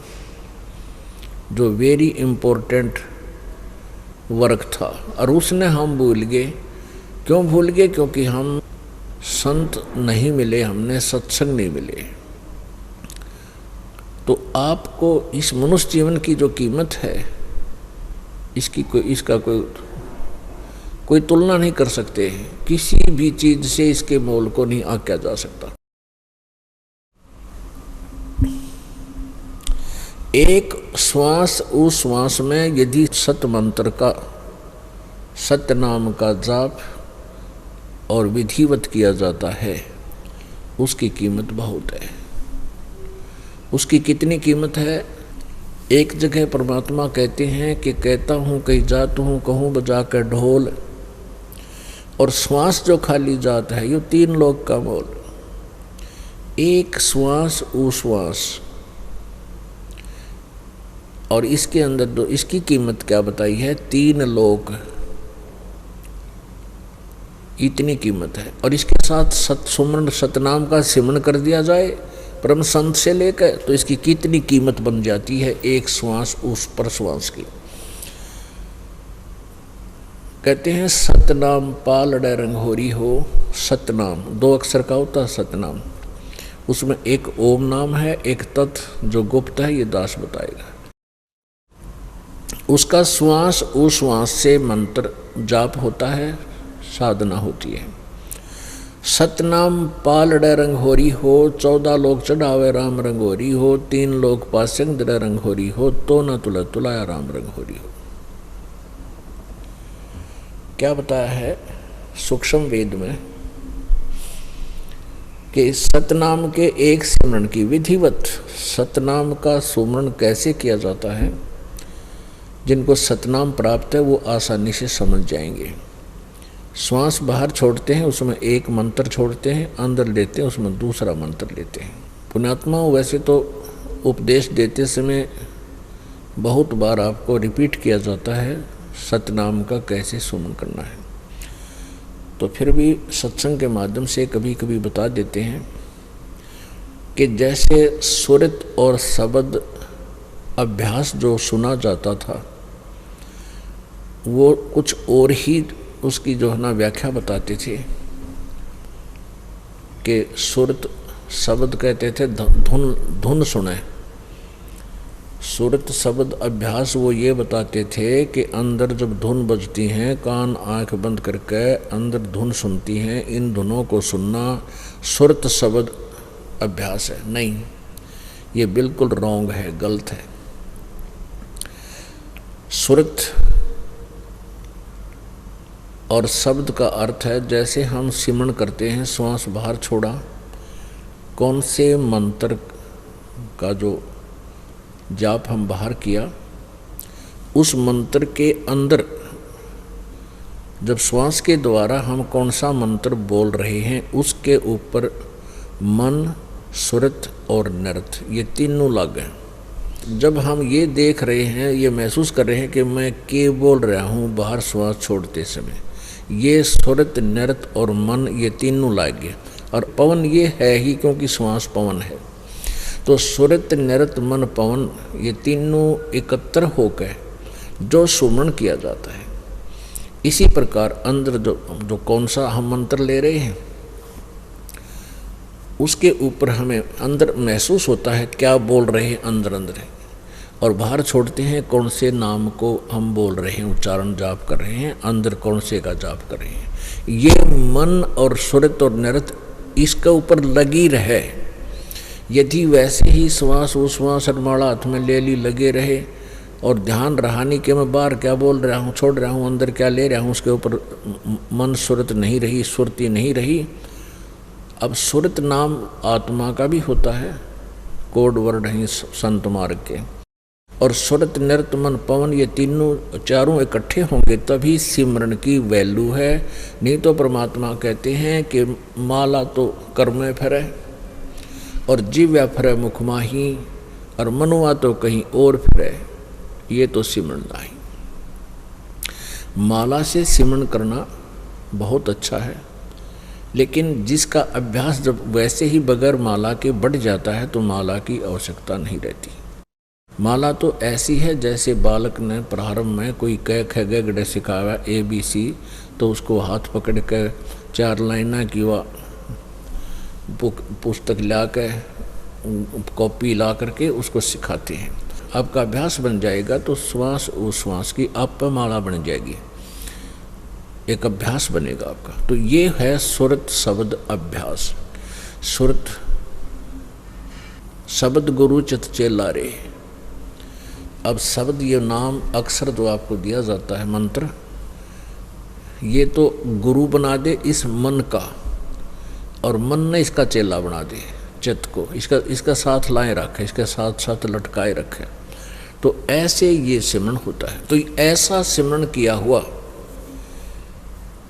जो वेरी इम्पोर्टेंट वर्क था, और उसने हम भूल गए। क्यों भूल गए? क्योंकि हम संत नहीं मिले, हमने सत्संग नहीं मिले। तो आपको इस मनुष्य जीवन की जो कीमत है, इसका कोई तुलना नहीं कर सकते। किसी भी चीज से इसके मोल को नहीं आंका जा सकता। एक श्वास, उस श्वास में यदि सत मंत्र का, सत्य नाम का जाप और विधिवत किया जाता है, उसकी कीमत बहुत है। उसकी कितनी कीमत है? एक जगह परमात्मा कहते हैं कि कहता हूँ कहीं जात हूँ, कहूँ बजा कर ढोल, और श्वास जो खाली जात है, ये 3 लोक का मोल। एक श्वास, वो श्वास, और इसके अंदर इसकी कीमत क्या बताई है? 3 लोक, इतनी कीमत है। और इसके साथ सत्सुमरण, सतनाम का सिमरण कर दिया जाए परम संत से लेकर, तो इसकी कितनी कीमत बन जाती है एक श्वास उस पर श्वास की। कहते हैं सतनाम पाल रंग होरी हो। सतनाम 2 अक्षर का होता है सतनाम, उसमें एक ओम नाम है, एक तत् जो गुप्त है, ये दास बताएगा। उसका श्वास उश्वास से मंत्र जाप होता है, साधना होती है। सतनाम पालड़े रंगहोरी हो, 14 लोग चढ़ावे राम रंगोरी हो, 3 लोग पासंग दरे रंगहोरी हो, तो न तुला तुलाया राम रंगहोरी हो। क्या बताया है सूक्ष्म वेद में कि सतनाम के एक सिमरन की विधिवत, सतनाम का सुमरण कैसे किया जाता है, जिनको सतनाम प्राप्त है वो आसानी से समझ जाएंगे। श्वास बाहर छोड़ते हैं उसमें एक मंत्र छोड़ते हैं, अंदर लेते हैं उसमें दूसरा मंत्र लेते हैं। पुण्यात्मा वैसे तो उपदेश देते समय बहुत बार आपको रिपीट किया जाता है सतनाम का कैसे सुमन करना है, तो फिर भी सत्संग के माध्यम से कभी कभी बता देते हैं कि जैसे सुरत और शब्द अभ्यास जो सुना जाता था वो कुछ और ही उसकी जो है ना व्याख्या बताते थे कि सुरत शब्द कहते थे धुन सुने। सुरत शब्द अभ्यास वो ये बताते थे कि अंदर जब धुन बजती हैं, कान आंख बंद करके अंदर धुन सुनती हैं, इन धुनों को सुनना सुरत शब्द अभ्यास है। नहीं, ये बिल्कुल रॉन्ग है, गलत है। सुरत और शब्द का अर्थ है जैसे हम सिमरन करते हैं, श्वास बाहर छोड़ा, कौन से मंत्र का जो जाप हम बाहर किया, उस मंत्र के अंदर जब श्वास के द्वारा हम कौन सा मंत्र बोल रहे हैं उसके ऊपर मन, सुरत और नृत ये तीनों लग हैं। जब हम ये देख रहे हैं, ये महसूस कर रहे हैं कि मैं के बोल रहा हूँ बाहर श्वास छोड़ते समय, ये सुरत नृत और मन ये तीनों लागे। और पवन ये है ही क्योंकि श्वास पवन है, तो सुरत नृत मन पवन ये तीनों एकत्र होकर जो सुमरण किया जाता है। इसी प्रकार अंदर जो कौन सा हम मंत्र ले रहे हैं उसके ऊपर हमें अंदर महसूस होता है क्या बोल रहे हैं अंदर अंदर है, और बाहर छोड़ते हैं कौन से नाम को हम बोल रहे हैं, उच्चारण जाप कर रहे हैं, अंदर कौन से का जाप कर रहे हैं। ये मन और सुरत और नृत इसके ऊपर लगी रहे। यदि वैसे ही श्वास उश्वास माला हाथ में ले ली लगे रहे और ध्यान रहा नहीं कि मैं बाहर क्या बोल रहा हूँ, छोड़ रहा हूँ, अंदर क्या ले रहा हूँ, उसके ऊपर मन सुरत नहीं रही, सुरती नहीं रही। अब सुरत नाम आत्मा का भी होता है, कोड वर्ड हैं संत मार्ग के, और सुरत नृत मन पवन ये तीनों चारों इकट्ठे होंगे तभी सिमरन की वैल्यू है। नहीं तो परमात्मा कहते हैं कि माला तो कर में फिरे और जीव्या फिरे मुख माही, और मनुआ तो कहीं और फिरे, ये तो सिमरन नहीं। माला से सिमरन करना बहुत अच्छा है, लेकिन जिसका अभ्यास जब वैसे ही बगैर माला के बढ़ जाता है तो माला की आवश्यकता नहीं रहती। माला तो ऐसी है जैसे बालक ने प्रारंभ में कोई क ख ग गड़े सिखाया ABC, तो उसको हाथ पकड़ कर 4 लाइना की वह पुस्तक ला के कॉपी ला करके उसको सिखाते हैं। आपका अभ्यास बन जाएगा तो श्वास उश्वास की आप पर माला बन जाएगी, एक अभ्यास बनेगा आपका। तो ये है सुरत शब्द अभ्यास। सुरत शब्द गुरु चित चेला रे। अब शब्द ये नाम अक्षर जो आपको दिया जाता है मंत्र, ये तो गुरु बना दे इस मन का, और मन ने इसका चेला बना दे चित्त को, इसका साथ लाए रखे, इसके साथ साथ लटकाए रखे। तो ऐसे ये सिमरन होता है। तो ऐसा सिमरन किया हुआ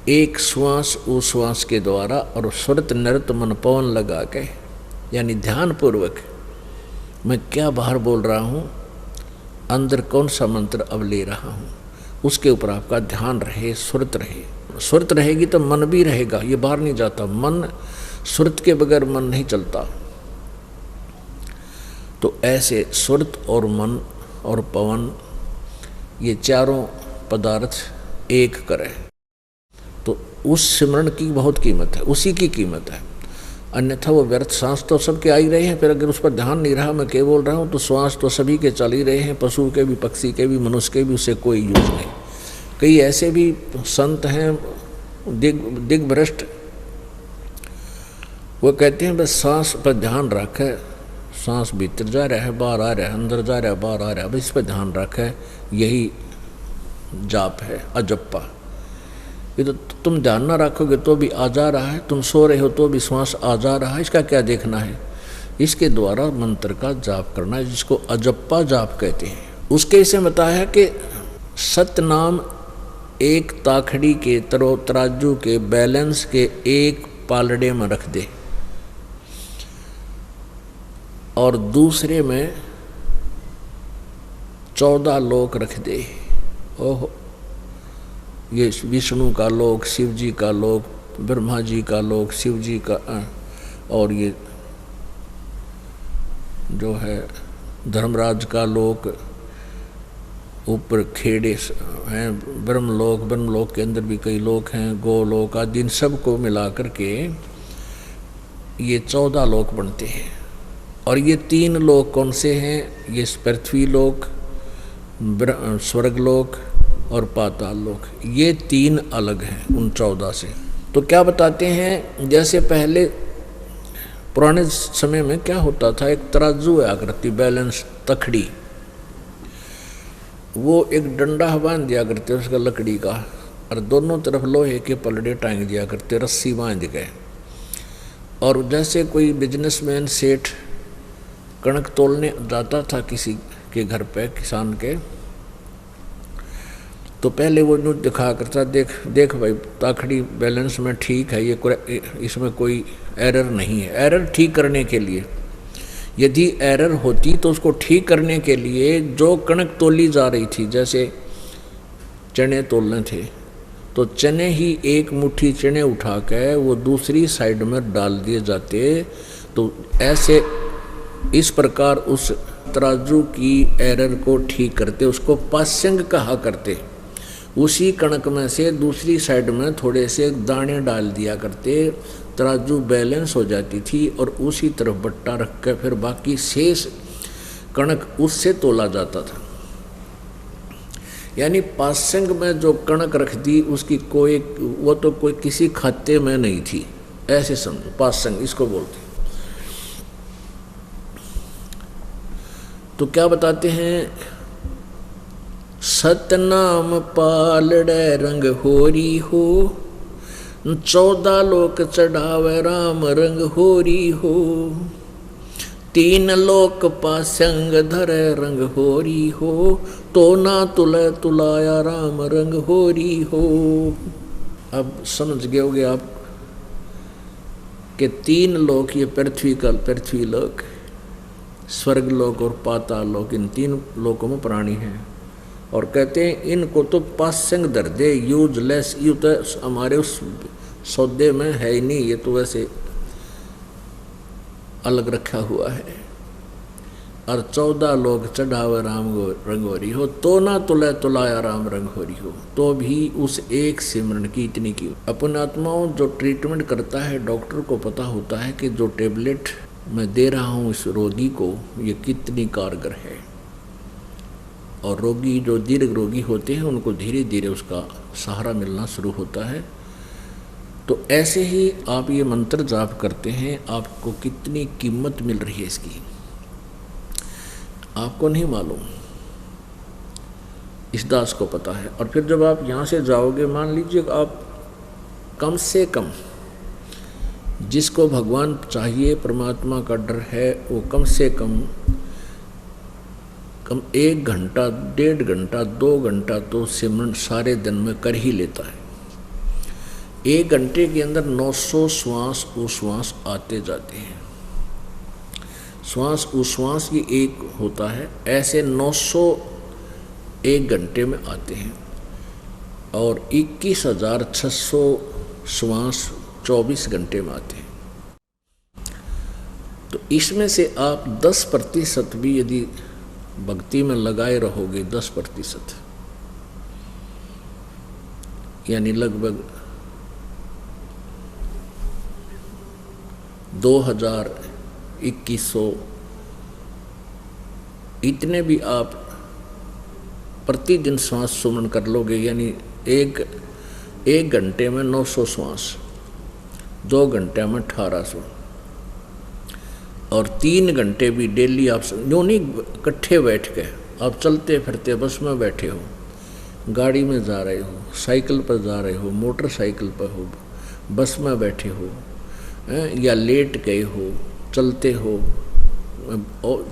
एक श्वास उश्वास के द्वारा और सुरत नृत मन पवन लगा के, यानी ध्यान पूर्वक मैं क्या बाहर बोल रहा हूँ, अंदर कौन सा मंत्र अब ले रहा हूँ, उसके ऊपर आपका ध्यान रहे, सुरत रहे। सुरत रहेगी तो मन भी रहेगा, ये बाहर नहीं जाता। मन सुरत के बगैर मन नहीं चलता। तो ऐसे सुरत और मन और पवन ये चारों पदार्थ एक करें तो उस सिमरन की बहुत कीमत है, उसी की कीमत है। अन्यथा वो व्यर्थ। सांस तो सबके आ ही रहे हैं, फिर अगर उस पर ध्यान नहीं रहा, मैं क्या बोल रहा हूँ, तो श्वास तो सभी के चल ही रहे हैं, पशु के भी, पक्षी के भी, मनुष्य के भी, उससे कोई यूज नहीं। कई ऐसे भी संत हैं दिग्भ्रष्ट, वो कहते हैं बस सांस पर ध्यान रखे, सांस भीतर जा रहा है, बाहर आ रहा है, अंदर जा रहा है, बाहर आ रहा है, बस इस पर ध्यान रखे, यही जाप है, अजप्पा। ये तो तुम ध्यान ना रखोगे तो भी आ जा रहा है, तुम सो रहे हो तो भी श्वास आ जा रहा है, इसका क्या देखना है? इसके द्वारा मंत्र का जाप करना है, जिसको अजप्पा जाप कहते हैं। उसके इसे बताया है कि सतनाम एक ताखड़ी के तराजू के बैलेंस के एक पालड़े में रख दे और दूसरे में 14 लोक रख दे। ओहो, ये विष्णु का लोक, शिव जी का लोक, ब्रह्मा जी का लोक, शिव जी का, और ये जो है धर्मराज का लोक, ऊपर खेड़े हैं, ब्रह्मलोक के अंदर भी कई लोक हैं, गोलोक आदि, इन सबको मिला करके ये 14 लोक बनते हैं। और ये 3 लोक कौन से हैं? ये पृथ्वी लोक, स्वर्गलोक और पाताल लोक, ये 3 अलग हैं उन 14 से। तो क्या बताते हैं, जैसे पहले पुराने समय में क्या होता था, एक तराजू आकृति बैलेंस तखड़ी, वो एक डंडा बांध दिया करते उसका लकड़ी का, और दोनों तरफ लोहे के पलड़े टांग दिया करते, रस्सी बांध गए। और जैसे कोई बिजनेसमैन सेठ कणक तोलने जाता था किसी के घर पे, किसान के, तो पहले वो यूँ दिखा करता, देख भाई ताखड़ी बैलेंस में ठीक है, ये इसमें कोई एरर नहीं है। एरर ठीक करने के लिए, यदि एरर होती तो उसको ठीक करने के लिए जो कणक तोली जा रही थी, जैसे चने तोलने थे, तो चने ही एक मुट्ठी चने उठा के वो दूसरी साइड में डाल दिए जाते। तो ऐसे इस प्रकार उस तराजू की एरर को ठीक करते, उसको पास्यंग कहा करते। उसी कणक में से दूसरी साइड में थोड़े से दाने डाल दिया करते, तराजू बैलेंस हो जाती थी, और उसी तरफ बट्टा रख कर फिर बाकी शेष कणक उससे तोला जाता था। यानी पास्यंग में जो कणक रख दी उसकी कोई, वो तो कोई किसी खाते में नहीं थी, ऐसे समझो, पास्यंग इसको बोलते। तो क्या बताते हैं, सतनाम पालड़े रंग होरी हो, 14 लोक चढ़ावे राम रंग होरी हो, 3 लोक पास्यंग धरे रंग होरी हो, तो ना तुले तुलाया राम रंग होरी हो। अब समझ गए होगे आप कि 3 लोक, ये पृथ्वी लोक, स्वर्ग लोक और पाताल लोक, इन 3 लोकों में प्राणी हैं। और कहते हैं इनको तो पास्यंग धर दे, यूजलेस, यू तो हमारे उस सौदे में है ही नहीं, ये तो वैसे अलग रखा हुआ है। और 14 लोग चढ़ावे राम रंगोरी हो, तो ना तुले तुलाया राम रंगोरी हो, तो भी उस एक सिमरन की इतनी की। अपन आत्माओं जो ट्रीटमेंट करता है, डॉक्टर को पता होता है कि जो टेबलेट मैं दे रहा हूँ इस रोगी को, ये कितनी कारगर है। और रोगी जो दीर्घ रोगी होते हैं उनको धीरे धीरे उसका सहारा मिलना शुरू होता है। तो ऐसे ही आप ये मंत्र जाप करते हैं, आपको कितनी कीमत मिल रही है इसकी, आपको नहीं मालूम, इस दास को पता है। और फिर जब आप यहाँ से जाओगे, मान लीजिए आप कम से कम, जिसको भगवान चाहिए, परमात्मा का डर है, वो कम से कम 1 घंटा, 1.5 घंटा, 2 घंटा तो सिमरन सारे दिन में कर ही लेता है। 1 घंटे के अंदर 900 श्वास उश्वास आते जाते हैं। श्वास उश्वास ये एक होता है, ऐसे 900 1 घंटे में आते हैं। और 21,600 श्वास 24 घंटे में आते हैं। तो इसमें से आप 10% भी यदि भक्ति में लगाए रहोगे, 10%, यानी लगभग 2100 इतने भी आप प्रतिदिन श्वास सुमन कर लोगे, यानी एक घंटे में 900 श्वास, 2 घंटे में 1800, और 3 घंटे भी डेली आप यूँ नहीं इकट्ठे बैठ के, आप चलते फिरते बस में बैठे हो, गाड़ी में जा रहे हो, साइकिल पर जा रहे हो, मोटरसाइकिल पर हो, बस में बैठे हो, या लेट गए हो, चलते हो,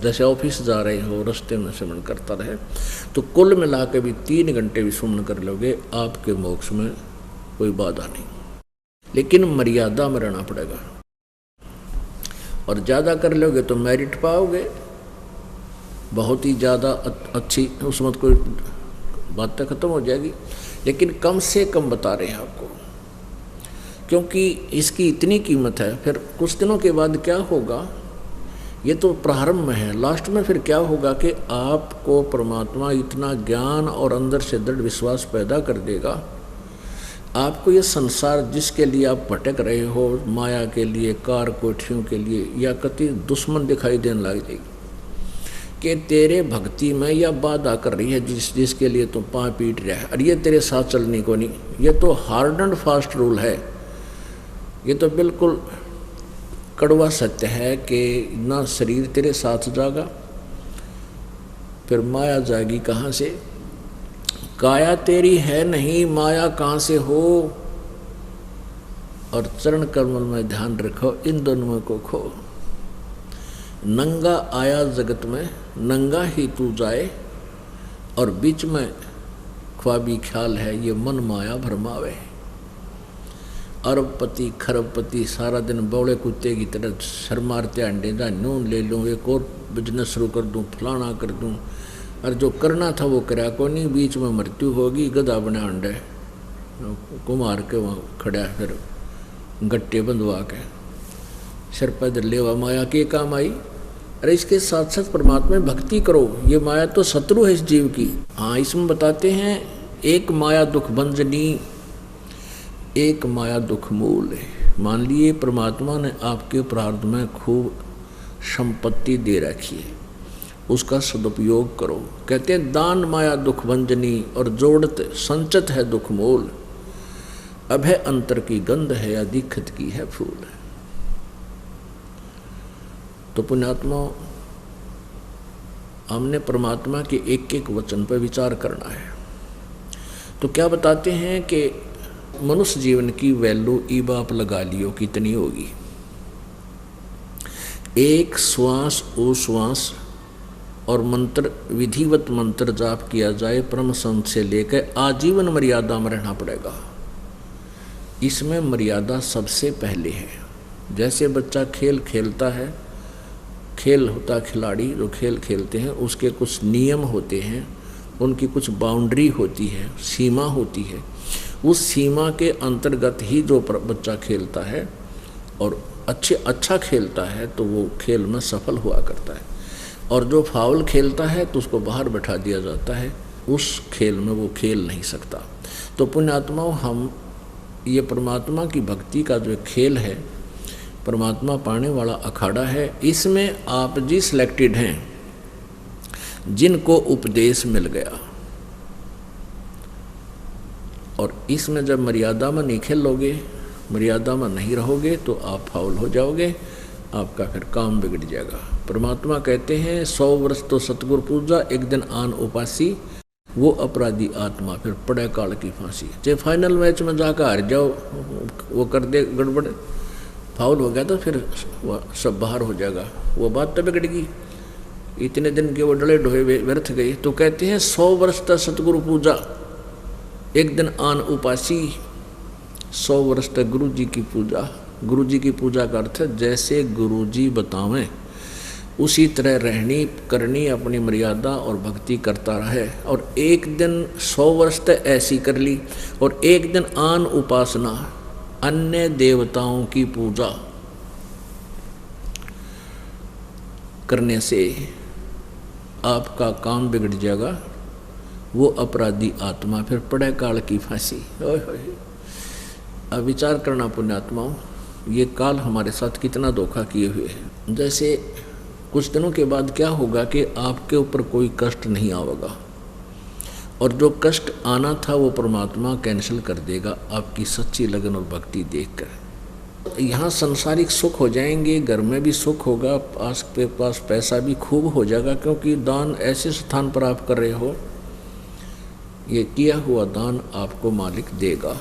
जैसे ऑफिस जा रहे हो, रास्ते में सुमन करता रहे, तो कुल मिला के भी 3 घंटे भी सुमन कर लोगे, आपके मोक्ष में कोई बाधा नहीं। लेकिन मर्यादा में रहना पड़ेगा, और ज़्यादा कर लोगे तो मेरिट पाओगे, बहुत ही ज़्यादा अच्छी, उसमें कोई बातें खत्म हो जाएगी। लेकिन कम से कम बता रहे हैं आपको, क्योंकि इसकी इतनी कीमत है। फिर कुछ दिनों के बाद क्या होगा, ये तो प्रारंभ में है, लास्ट में फिर क्या होगा कि आपको परमात्मा इतना ज्ञान और अंदर से दृढ़ विश्वास पैदा कर देगा, आपको ये संसार जिसके लिए आप भटक रहे हो, माया के लिए, कार कोठियों के लिए, या कति दुश्मन दिखाई देने लग जाएगी कि तेरे भक्ति में यह बाधा कर रही है, जिसके लिए तुम पाँव पीट रहा है, और ये तेरे साथ चलने को नहीं। ये तो हार्ड एंड फास्ट रूल है, ये तो बिल्कुल कड़वा सत्य है कि ना शरीर तेरे साथ जागा, फिर माया जाएगी कहाँ से? काया तेरी है नहीं, माया कहाँ से हो? और चरण कमल में ध्यान रखो, इन दोनों को खो। नंगा आया जगत में, नंगा ही तू जाए, और बीच में ख्वाबी ख्याल है ये मन माया भरमावे। अरबपति खरबपति सारा दिन बौड़े कुत्ते की तरह सर मारते अंडे दा, नून ले लूँ, एक और बिजनेस शुरू कर दूँ, फलाना कर दूँ, और जो करना था वो करा को नहीं, बीच में मृत्यु होगी, गधा बना अंडे कुमार के वहाँ खड़ा, फिर गट्टे बंधवा के सिर पर लेवा, माया के काम आई। अरे इसके साथ साथ परमात्मा में भक्ति करो, ये माया तो शत्रु है इस जीव की। हाँ, इसमें बताते हैं एक माया दुख भंजनी, एक माया दुख मूल है। मान लिए परमात्मा ने आपके प्रारब्ध में खूब संपत्ति दे रखी है, उसका सदुपयोग करो। कहते हैं दान माया दुख भंजनी, और जोड़त संचत है दुख मूल, अभय अंतर की गंध है, अधिखत की है फूल। तो पुण्यात्मा, हमने परमात्मा के एक एक वचन पर विचार करना है। तो क्या बताते हैं कि मनुष्य जीवन की वैल्यू ईब आप लगा लियो कितनी होगी। एक श्वास उश्वास और मंत्र, विधिवत मंत्र जाप किया जाए, परम संत से लेकर आजीवन मर्यादा में रहना पड़ेगा। इसमें मर्यादा सबसे पहले है। जैसे बच्चा खेल खेलता है, खेल होता खिलाड़ी जो खेल खेलते हैं, उसके कुछ नियम होते हैं, उनकी कुछ बाउंड्री होती है, सीमा होती है। उस सीमा के अंतर्गत ही जो बच्चा खेलता है और अच्छा खेलता है तो वो खेल में सफल हुआ करता है, और जो फाउल खेलता है तो उसको बाहर बैठा दिया जाता है, उस खेल में वो खेल नहीं सकता। तो पुण्यात्माओं, हम ये परमात्मा की भक्ति का जो खेल है, परमात्मा पाने वाला अखाड़ा है, इसमें आप जी सिलेक्टेड हैं जिनको उपदेश मिल गया, और इसमें जब मर्यादा में नहीं खेलोगे, मर्यादा में नहीं रहोगे तो आप फाउल हो जाओगे, आपका फिर काम बिगड़ जाएगा। परमात्मा कहते हैं 100 वर्ष तो सतगुरु पूजा, एक दिन आन उपासी, वो अपराधी आत्मा फिर पड़े काल की फांसी। चाहे फाइनल मैच में जाकर हार जाओ, वो कर दे गड़बड़, फाउल हो गया तो फिर सब बाहर हो जाएगा, वो बात तो बिगड़ेगी। इतने दिन के वो डले ढोए व्यर्थ गए। तो कहते हैं 100 वर्ष तक सतगुरु पूजा, एक दिन आन उपासी। 100 वर्ष तक गुरु जी की पूजा। गुरु जी की पूजा का अर्थ है जैसे गुरु जी बतावें उसी तरह रहनी करनी, अपनी मर्यादा और भक्ति करता रहे। और एक दिन 100 वर्ष तक ऐसी कर ली, और एक दिन आन उपासना, अन्य देवताओं की पूजा करने से आपका काम बिगड़ जाएगा, वो अपराधी आत्मा फिर पड़े काल की फांसी। अब विचार करना पुण्यात्माओं, ये काल हमारे साथ कितना धोखा किए हुए है। जैसे कुछ दिनों के बाद क्या होगा कि आपके ऊपर कोई कष्ट नहीं आएगा, और जो कष्ट आना था वो परमात्मा कैंसिल कर देगा आपकी सच्ची लगन और भक्ति देखकर। यहाँ सांसारिक सुख हो जाएंगे, घर में भी सुख होगा, आपके पास पैसा भी खूब हो जाएगा, क्योंकि दान ऐसे स्थान पर आप कर रहे हो, ये किया हुआ दान आपको मालिक देगा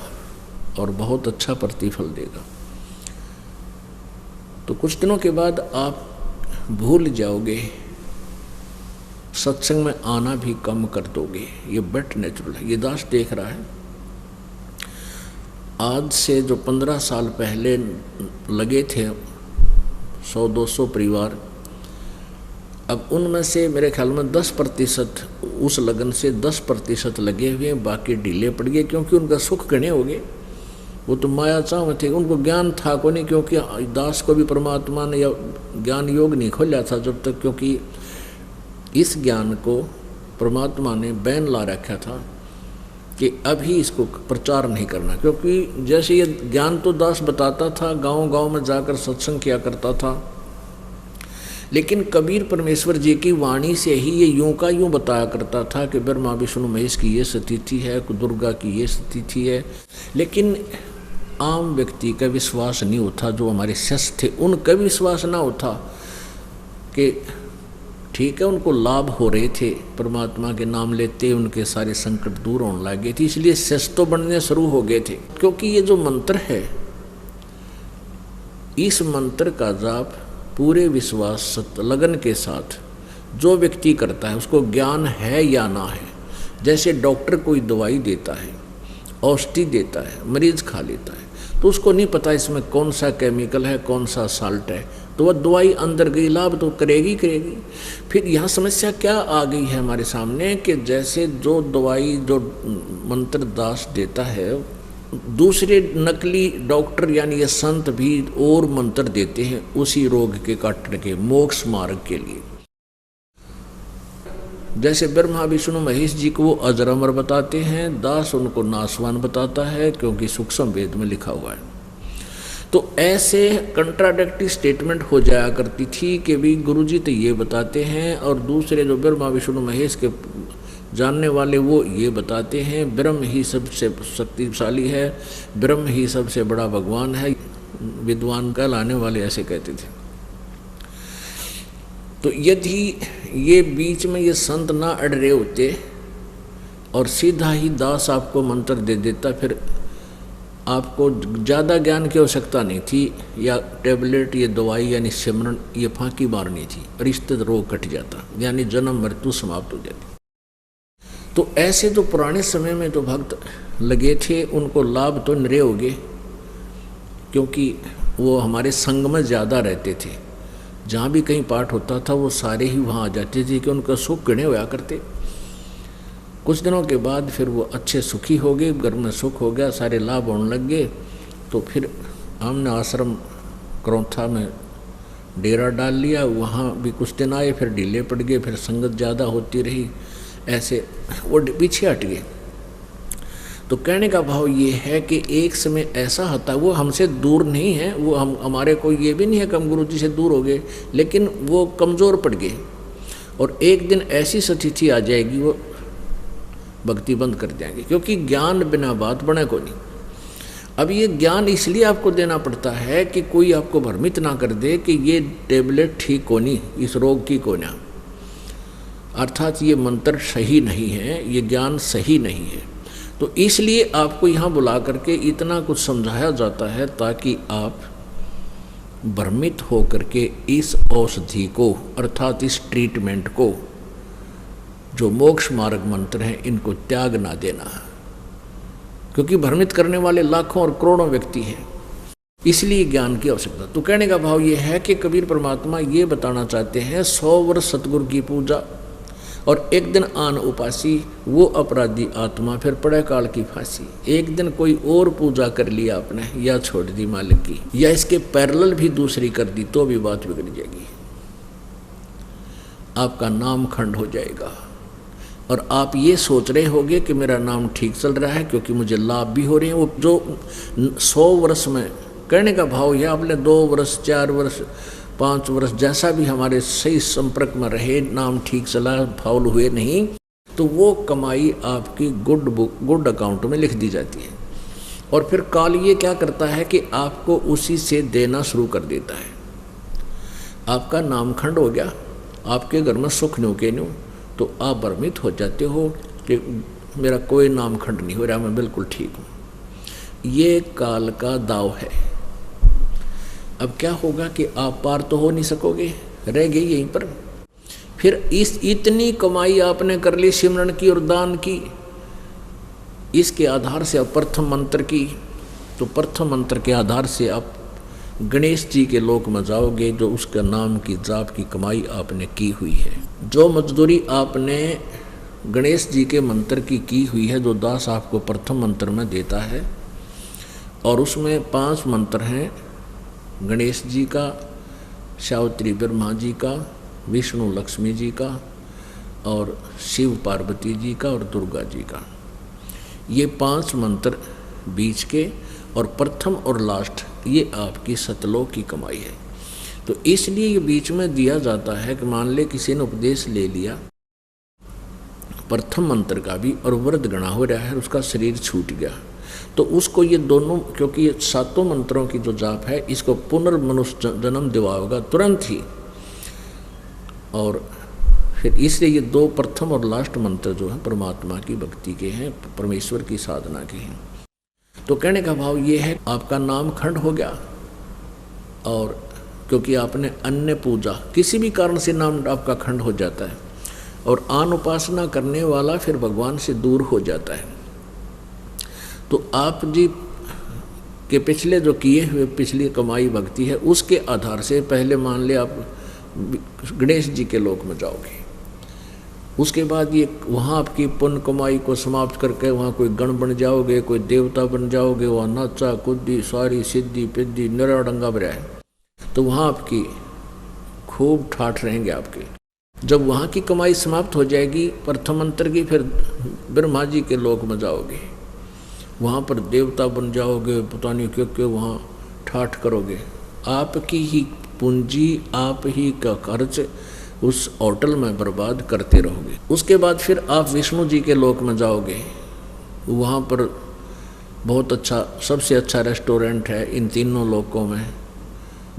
और बहुत अच्छा प्रतिफल देगा। तो कुछ दिनों के बाद आप भूल जाओगे, सत्संग में आना भी कम कर दोगे, ये बट नेचुरल है। ये दास देख रहा है, आज से जो 15 साल पहले लगे थे 100-200 परिवार, अब उनमें से मेरे ख्याल में 10% उस लगन से 10% लगे हुए हैं, बाकी ढीले पड़ गए, क्योंकि उनका सुख गणे हो गए। वो तो माया चाह में थे, उनको ज्ञान था को नहीं, क्योंकि दास को भी परमात्मा ने या ज्ञान योग नहीं खोला था जब तक, क्योंकि इस ज्ञान को परमात्मा ने बैन ला रखा था कि अभी इसको प्रचार नहीं करना। क्योंकि जैसे ये ज्ञान तो दास बताता था, गांव-गांव में जाकर सत्संग किया करता था, लेकिन कबीर परमेश्वर जी की वाणी से ही ये यूं का यूं बताया करता था कि ब्रह्मा विष्णु महेश की ये स्थिति है, दुर्गा की ये स्थिति है, लेकिन आम व्यक्ति का विश्वास नहीं होता। जो हमारे शिष्य थे उनका विश्वास ना होता कि ठीक है, उनको लाभ हो रहे थे, परमात्मा के नाम लेते उनके सारे संकट दूर होने लगे थे, इसलिए शिष्य तो बनने शुरू हो गए थे। क्योंकि ये जो मंत्र है, इस मंत्र का जाप पूरे विश्वास लगन के साथ जो व्यक्ति करता है, उसको ज्ञान है या ना है। जैसे डॉक्टर कोई दवाई देता है, औषधि देता है, मरीज खा लेता है, तो उसको नहीं पता इसमें कौन सा केमिकल है, कौन सा साल्ट है, तो वह दवाई अंदर गई, लाभ तो करेगी। फिर यहाँ समस्या क्या आ गई है हमारे सामने कि जैसे जो दवाई जो मंत्र दास देता है, दूसरे नकली डॉक्टर यानी ये संत भी और मंत्र देते हैं उसी रोग के काटने के, मोक्ष मार्ग के लिए। जैसे ब्रह्मा विष्णु महेश जी को वो अजर अमर बताते हैं, दास उनको नासवान बताता है, क्योंकि सूक्ष्म वेद में लिखा हुआ है। तो ऐसे कंट्राडिक्टरी स्टेटमेंट हो जाया करती थी कि भी गुरुजी तो ये बताते हैं और दूसरे जो ब्रह्मा विष्णु महेश के जानने वाले वो ये बताते हैं, ब्रह्म ही सबसे शक्तिशाली है, ब्रह्म ही सबसे बड़ा भगवान है, विद्वान कहलाने वाले ऐसे कहते थे। तो यदि ये बीच में ये संत ना अड़ रहे होते और सीधा ही दास आपको मंत्र दे देता, फिर आपको ज़्यादा ज्ञान की आवश्यकता नहीं थी, या टैबलेट, ये दवाई यानी सिमरन, ये फांकी मारनी थी, रिश्ते रोग कट जाता, यानी जन्म मृत्यु समाप्त हो जाती। तो ऐसे जो पुराने समय में जो भक्त लगे थे उनको लाभ तो निरे हो गए, क्योंकि वो हमारे संग में ज़्यादा रहते थे। जहाँ भी कहीं पाठ होता था वो सारे ही वहाँ आ जाते थे कि उनका सुख गणे होया करते। कुछ दिनों के बाद फिर वो अच्छे सुखी हो गए, घर में सुख हो गया, सारे लाभ होने लग गए। तो फिर हमने आश्रम करौथा में डेरा डाल लिया, वहाँ भी कुछ दिन आए, फिर ढीले पड़ गए, फिर संगत ज़्यादा होती रही, ऐसे वो पीछे हट गए। तो कहने का भाव ये है कि एक समय ऐसा होता है, वो हमसे दूर नहीं है, वो हमारे को ये भी नहीं है कि हम गुरु जी से दूर हो गए, लेकिन वो कमज़ोर पड़ गए और एक दिन ऐसी स्थिति आ जाएगी वो भक्ति बंद कर देंगे, क्योंकि ज्ञान बिना बात बने को नहीं। अब ये ज्ञान इसलिए आपको देना पड़ता है कि कोई आपको भ्रमित ना कर दे कि ये टेबलेट ठीक कोनी, इस रोग की कोना, अर्थात ये मंत्र सही नहीं है, ये ज्ञान सही नहीं है। तो इसलिए आपको यहाँ बुला करके इतना कुछ समझाया जाता है ताकि आप भ्रमित हो करके इस औषधि को, अर्थात इस ट्रीटमेंट को, जो मोक्ष मार्ग मंत्र हैं, इनको त्याग ना देना, क्योंकि भ्रमित करने वाले लाखों और करोड़ों व्यक्ति हैं, इसलिए ज्ञान की आवश्यकता। तो कहने का भाव ये है कि कबीर परमात्मा ये बताना चाहते हैं, 100 वर्ष सतगुरु की पूजा और एक दिन आन उपासी, वो अपराधी आत्मा फिर पड़े काल की फांसी। एक दिन कोई और पूजा कर लिया आपने, या छोड़ दी मालिक की, या इसके पैरेलल भी दूसरी कर दी, तो भी बात बिगड़ जाएगी, आपका नाम खंड हो जाएगा। और आप ये सोच रहे होंगे कि मेरा नाम ठीक चल रहा है क्योंकि मुझे लाभ भी हो रहे हैं। वो जो 100 वर्ष में कहने का भाव यह, आपने 2 वर्ष 4 वर्ष 5 वर्ष जैसा भी हमारे सही संपर्क में रहे, नाम ठीक चला, फाउल हुए नहीं, तो वो कमाई आपकी गुड अकाउंट में लिख दी जाती है। और फिर काल ये क्या करता है कि आपको उसी से देना शुरू कर देता है। आपका नामखंड हो गया, आपके घर में सुख न्यू के न्यू, तो आप भ्रमित हो जाते हो कि मेरा कोई नामखंड नहीं हो रहा, मैं बिल्कुल ठीक हूँ। ये काल का दाव है। अब क्या होगा कि आप पार तो हो नहीं सकोगे, रह गई यहीं पर। फिर इस इतनी कमाई आपने कर ली सिमरन की और दान की, इसके आधार से आप प्रथम मंत्र की, तो प्रथम मंत्र के आधार से आप गणेश जी के लोक में जाओगे, जो उसका नाम की जाप की कमाई आपने की हुई है। जो मजदूरी आपने गणेश जी के मंत्र की हुई है, जो दास आपको प्रथम मंत्र में देता है, और उसमें 5 मंत्र हैं गणेश जी का, सावित्री ब्रह्मा जी का, विष्णु लक्ष्मी जी का, और शिव पार्वती जी का, और दुर्गा जी का। ये 5 मंत्र बीच के और प्रथम और लास्ट, ये आपकी सतलोक की कमाई है। तो इसलिए ये बीच में दिया जाता है कि मान ले किसी ने उपदेश ले लिया प्रथम मंत्र का भी और व्रत गणा हो रहा है, उसका शरीर छूट गया, तो उसको ये दोनों, क्योंकि ये 7 मंत्रों की जो जाप है, इसको पुनर्मनुष्य जन्म दिवाएगा तुरंत ही। और फिर इसलिए ये 2 प्रथम और लास्ट मंत्र जो है परमात्मा की भक्ति के हैं, परमेश्वर की साधना के हैं। तो कहने का भाव ये है, आपका नाम खंड हो गया, और क्योंकि आपने अन्य पूजा, किसी भी कारण से नाम आपका खंड हो जाता है, और आन उपासना करने वाला फिर भगवान से दूर हो जाता है। तो आप जी के पिछले जो किए हुए पिछली कमाई भक्ति है, उसके आधार से पहले मान ले आप गणेश जी के लोक में जाओगे, उसके बाद ये वहाँ आपकी पुण्य कमाई को समाप्त करके वहाँ कोई गण बन जाओगे, कोई देवता बन जाओगे, वहाँ नाचा कुद्दी सारी सिद्धि पिद्धि निराडंगा भरा है, तो वहाँ आपकी खूब ठाठ रहेंगे आपके। जब वहाँ की कमाई समाप्त हो जाएगी प्रथम मंत्र की, फिर ब्रह्मा जी के लोक में जाओगे, वहाँ पर देवता बन जाओगे, पता नहीं क्यों वहाँ ठाठ करोगे, आपकी ही पूंजी, आप ही का खर्च उस होटल में बर्बाद करते रहोगे। उसके बाद फिर आप विष्णु जी के लोक में जाओगे, वहाँ पर बहुत अच्छा, सबसे अच्छा रेस्टोरेंट है इन तीनों लोकों में।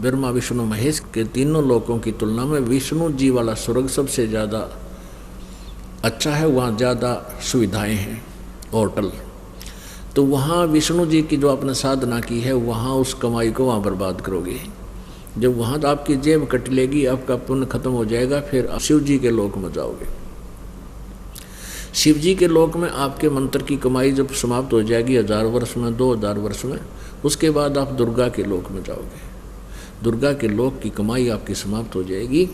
ब्रह्मा विष्णु महेश के तीनों लोकों की तुलना में विष्णु जी वाला स्वर्ग सबसे ज़्यादा अच्छा है, वहाँ ज़्यादा सुविधाएं हैं होटल। तो वहाँ विष्णु जी की जो आपने साधना की है, वहाँ उस कमाई को वहाँ बर्बाद करोगे। जब वहाँ तो आपकी जेब कट लेगी, आपका पुण्य खत्म हो जाएगा, फिर आप शिव जी के लोक में जाओगे। शिव जी के लोक में आपके मंत्र की कमाई जब समाप्त हो जाएगी 1000 वर्ष में, 2000 वर्ष में, उसके बाद आप दुर्गा के लोक में जाओगे। दुर्गा के लोक की कमाई आपकी समाप्त हो जाएगी।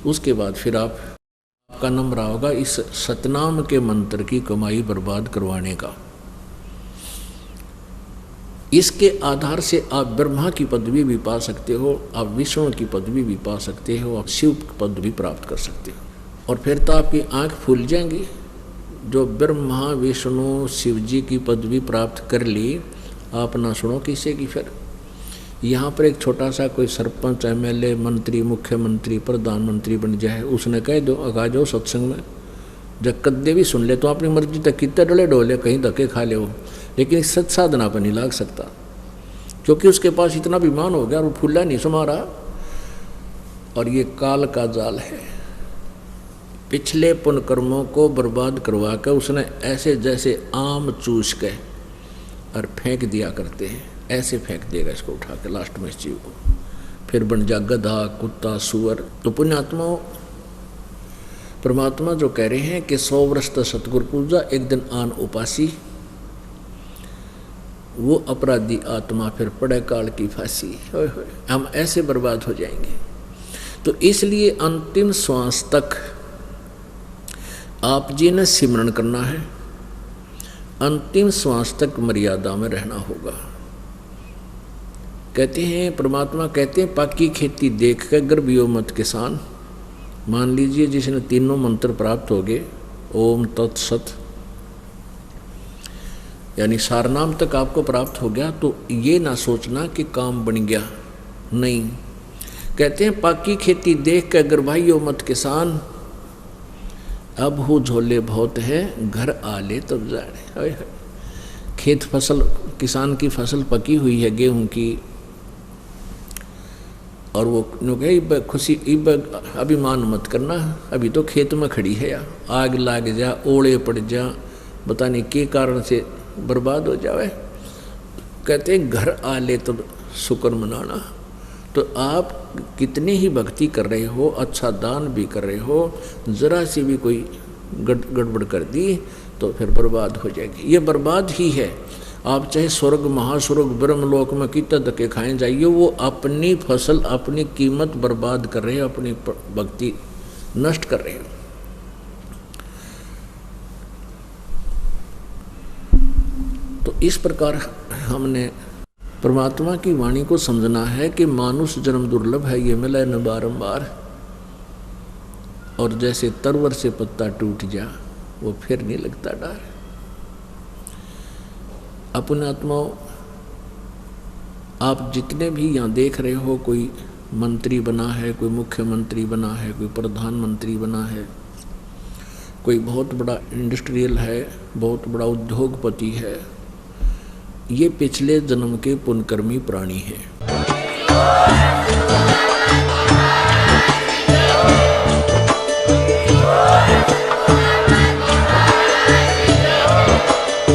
उसके बाद फिर आपका नंबर होगा इस सतनाम के मंत्र की कमाई बर्बाद करवाने का। इसके आधार से आप ब्रह्मा की पदवी भी पा सकते हो, आप विष्णु की पदवी भी पा सकते हो, आप शिव की पद भी प्राप्त कर सकते हो। और फिर तो आपकी आंख फूल जाएंगी। जो ब्रह्मा विष्णु शिव जी की पदवी प्राप्त कर ली, आप ना सुनो किसी की। फिर यहाँ पर एक छोटा सा कोई सरपंच, एमएलए, मंत्री, मुख्यमंत्री, प्रधानमंत्री बन जाए, उसने कह दो आ जाओ सत्संग में, जब कद्दे भी सुन ले तो अपनी मर्जी तक कितने डले डोले, कहीं धक्के खा ले वो, लेकिन सत साधना पर नहीं लाग सकता, क्योंकि उसके पास इतना अभिमान हो गया और वो फूला नहीं समा रहा। और ये काल का जाल है। पिछले पुण्य कर्मों को बर्बाद करवा कर उसने ऐसे जैसे आम चूस के और फेंक दिया करते हैं, ऐसे फेंक देगा इसको उठा के लास्ट में इस जीव को, फिर बन जा गधा, कुत्ता, सुअर। तो पुण्यात्मा परमात्मा जो कह रहे हैं कि 100 वर्ष तक सतगुरु पूजा, एक दिन आन उपासी, वो अपराधी आत्मा फिर पड़े काल की फांसी। हम ऐसे बर्बाद हो जाएंगे। तो इसलिए अंतिम श्वास तक आप जी ने सिमरन करना है, अंतिम श्वास तक मर्यादा में रहना होगा। कहते हैं परमात्मा कहते हैं पाकी खेती देख कर गर्भियो मत किसान। मान लीजिए जिसने तीनों मंत्र प्राप्त हो गए, ओम तत्सत, यानी सारनाम तक आपको प्राप्त हो गया तो ये ना सोचना कि काम बन गया, नहीं। कहते हैं पाकी खेती देख के अगर भाइयों मत किसान, अब हो झोले बहुत है घर आले तब जाने। खेत फसल, किसान की फसल पकी हुई है गेहूं की, और वो कहे खुशी अभिमान मत करना, अभी तो खेत में खड़ी है या आग लाग जा, ओले पड़ जा, पता नहीं के कारण से बर्बाद हो जावे। कहते हैं घर आले तो शुक्र मनाना। तो आप कितनी ही भक्ति कर रहे हो, अच्छा दान भी कर रहे हो, जरा सी भी कोई गड़बड़ कर दी तो फिर बर्बाद हो जाएगी। ये बर्बाद ही है। आप चाहे स्वर्ग महास्वर्ग ब्रह्मलोक में कितना धक्के खाए जाइए, वो अपनी फसल अपनी कीमत बर्बाद कर रहे हैं, अपनी भक्ति नष्ट कर रहे हैं। तो इस प्रकार हमने परमात्मा की वाणी को समझना है कि मानुष जन्म दुर्लभ है, ये मिला न बारंबार। और जैसे तरवर से पत्ता टूट जा वो फिर नहीं लगता डर। अपने आत्माओं, आप जितने भी यहाँ देख रहे हो, कोई मंत्री बना है, कोई मुख्यमंत्री बना है, कोई प्रधानमंत्री बना है, कोई बहुत बड़ा इंडस्ट्रियल है, बहुत बड़ा उद्योगपति है, ये पिछले जन्म के पुण्यकर्मी प्राणी हैं।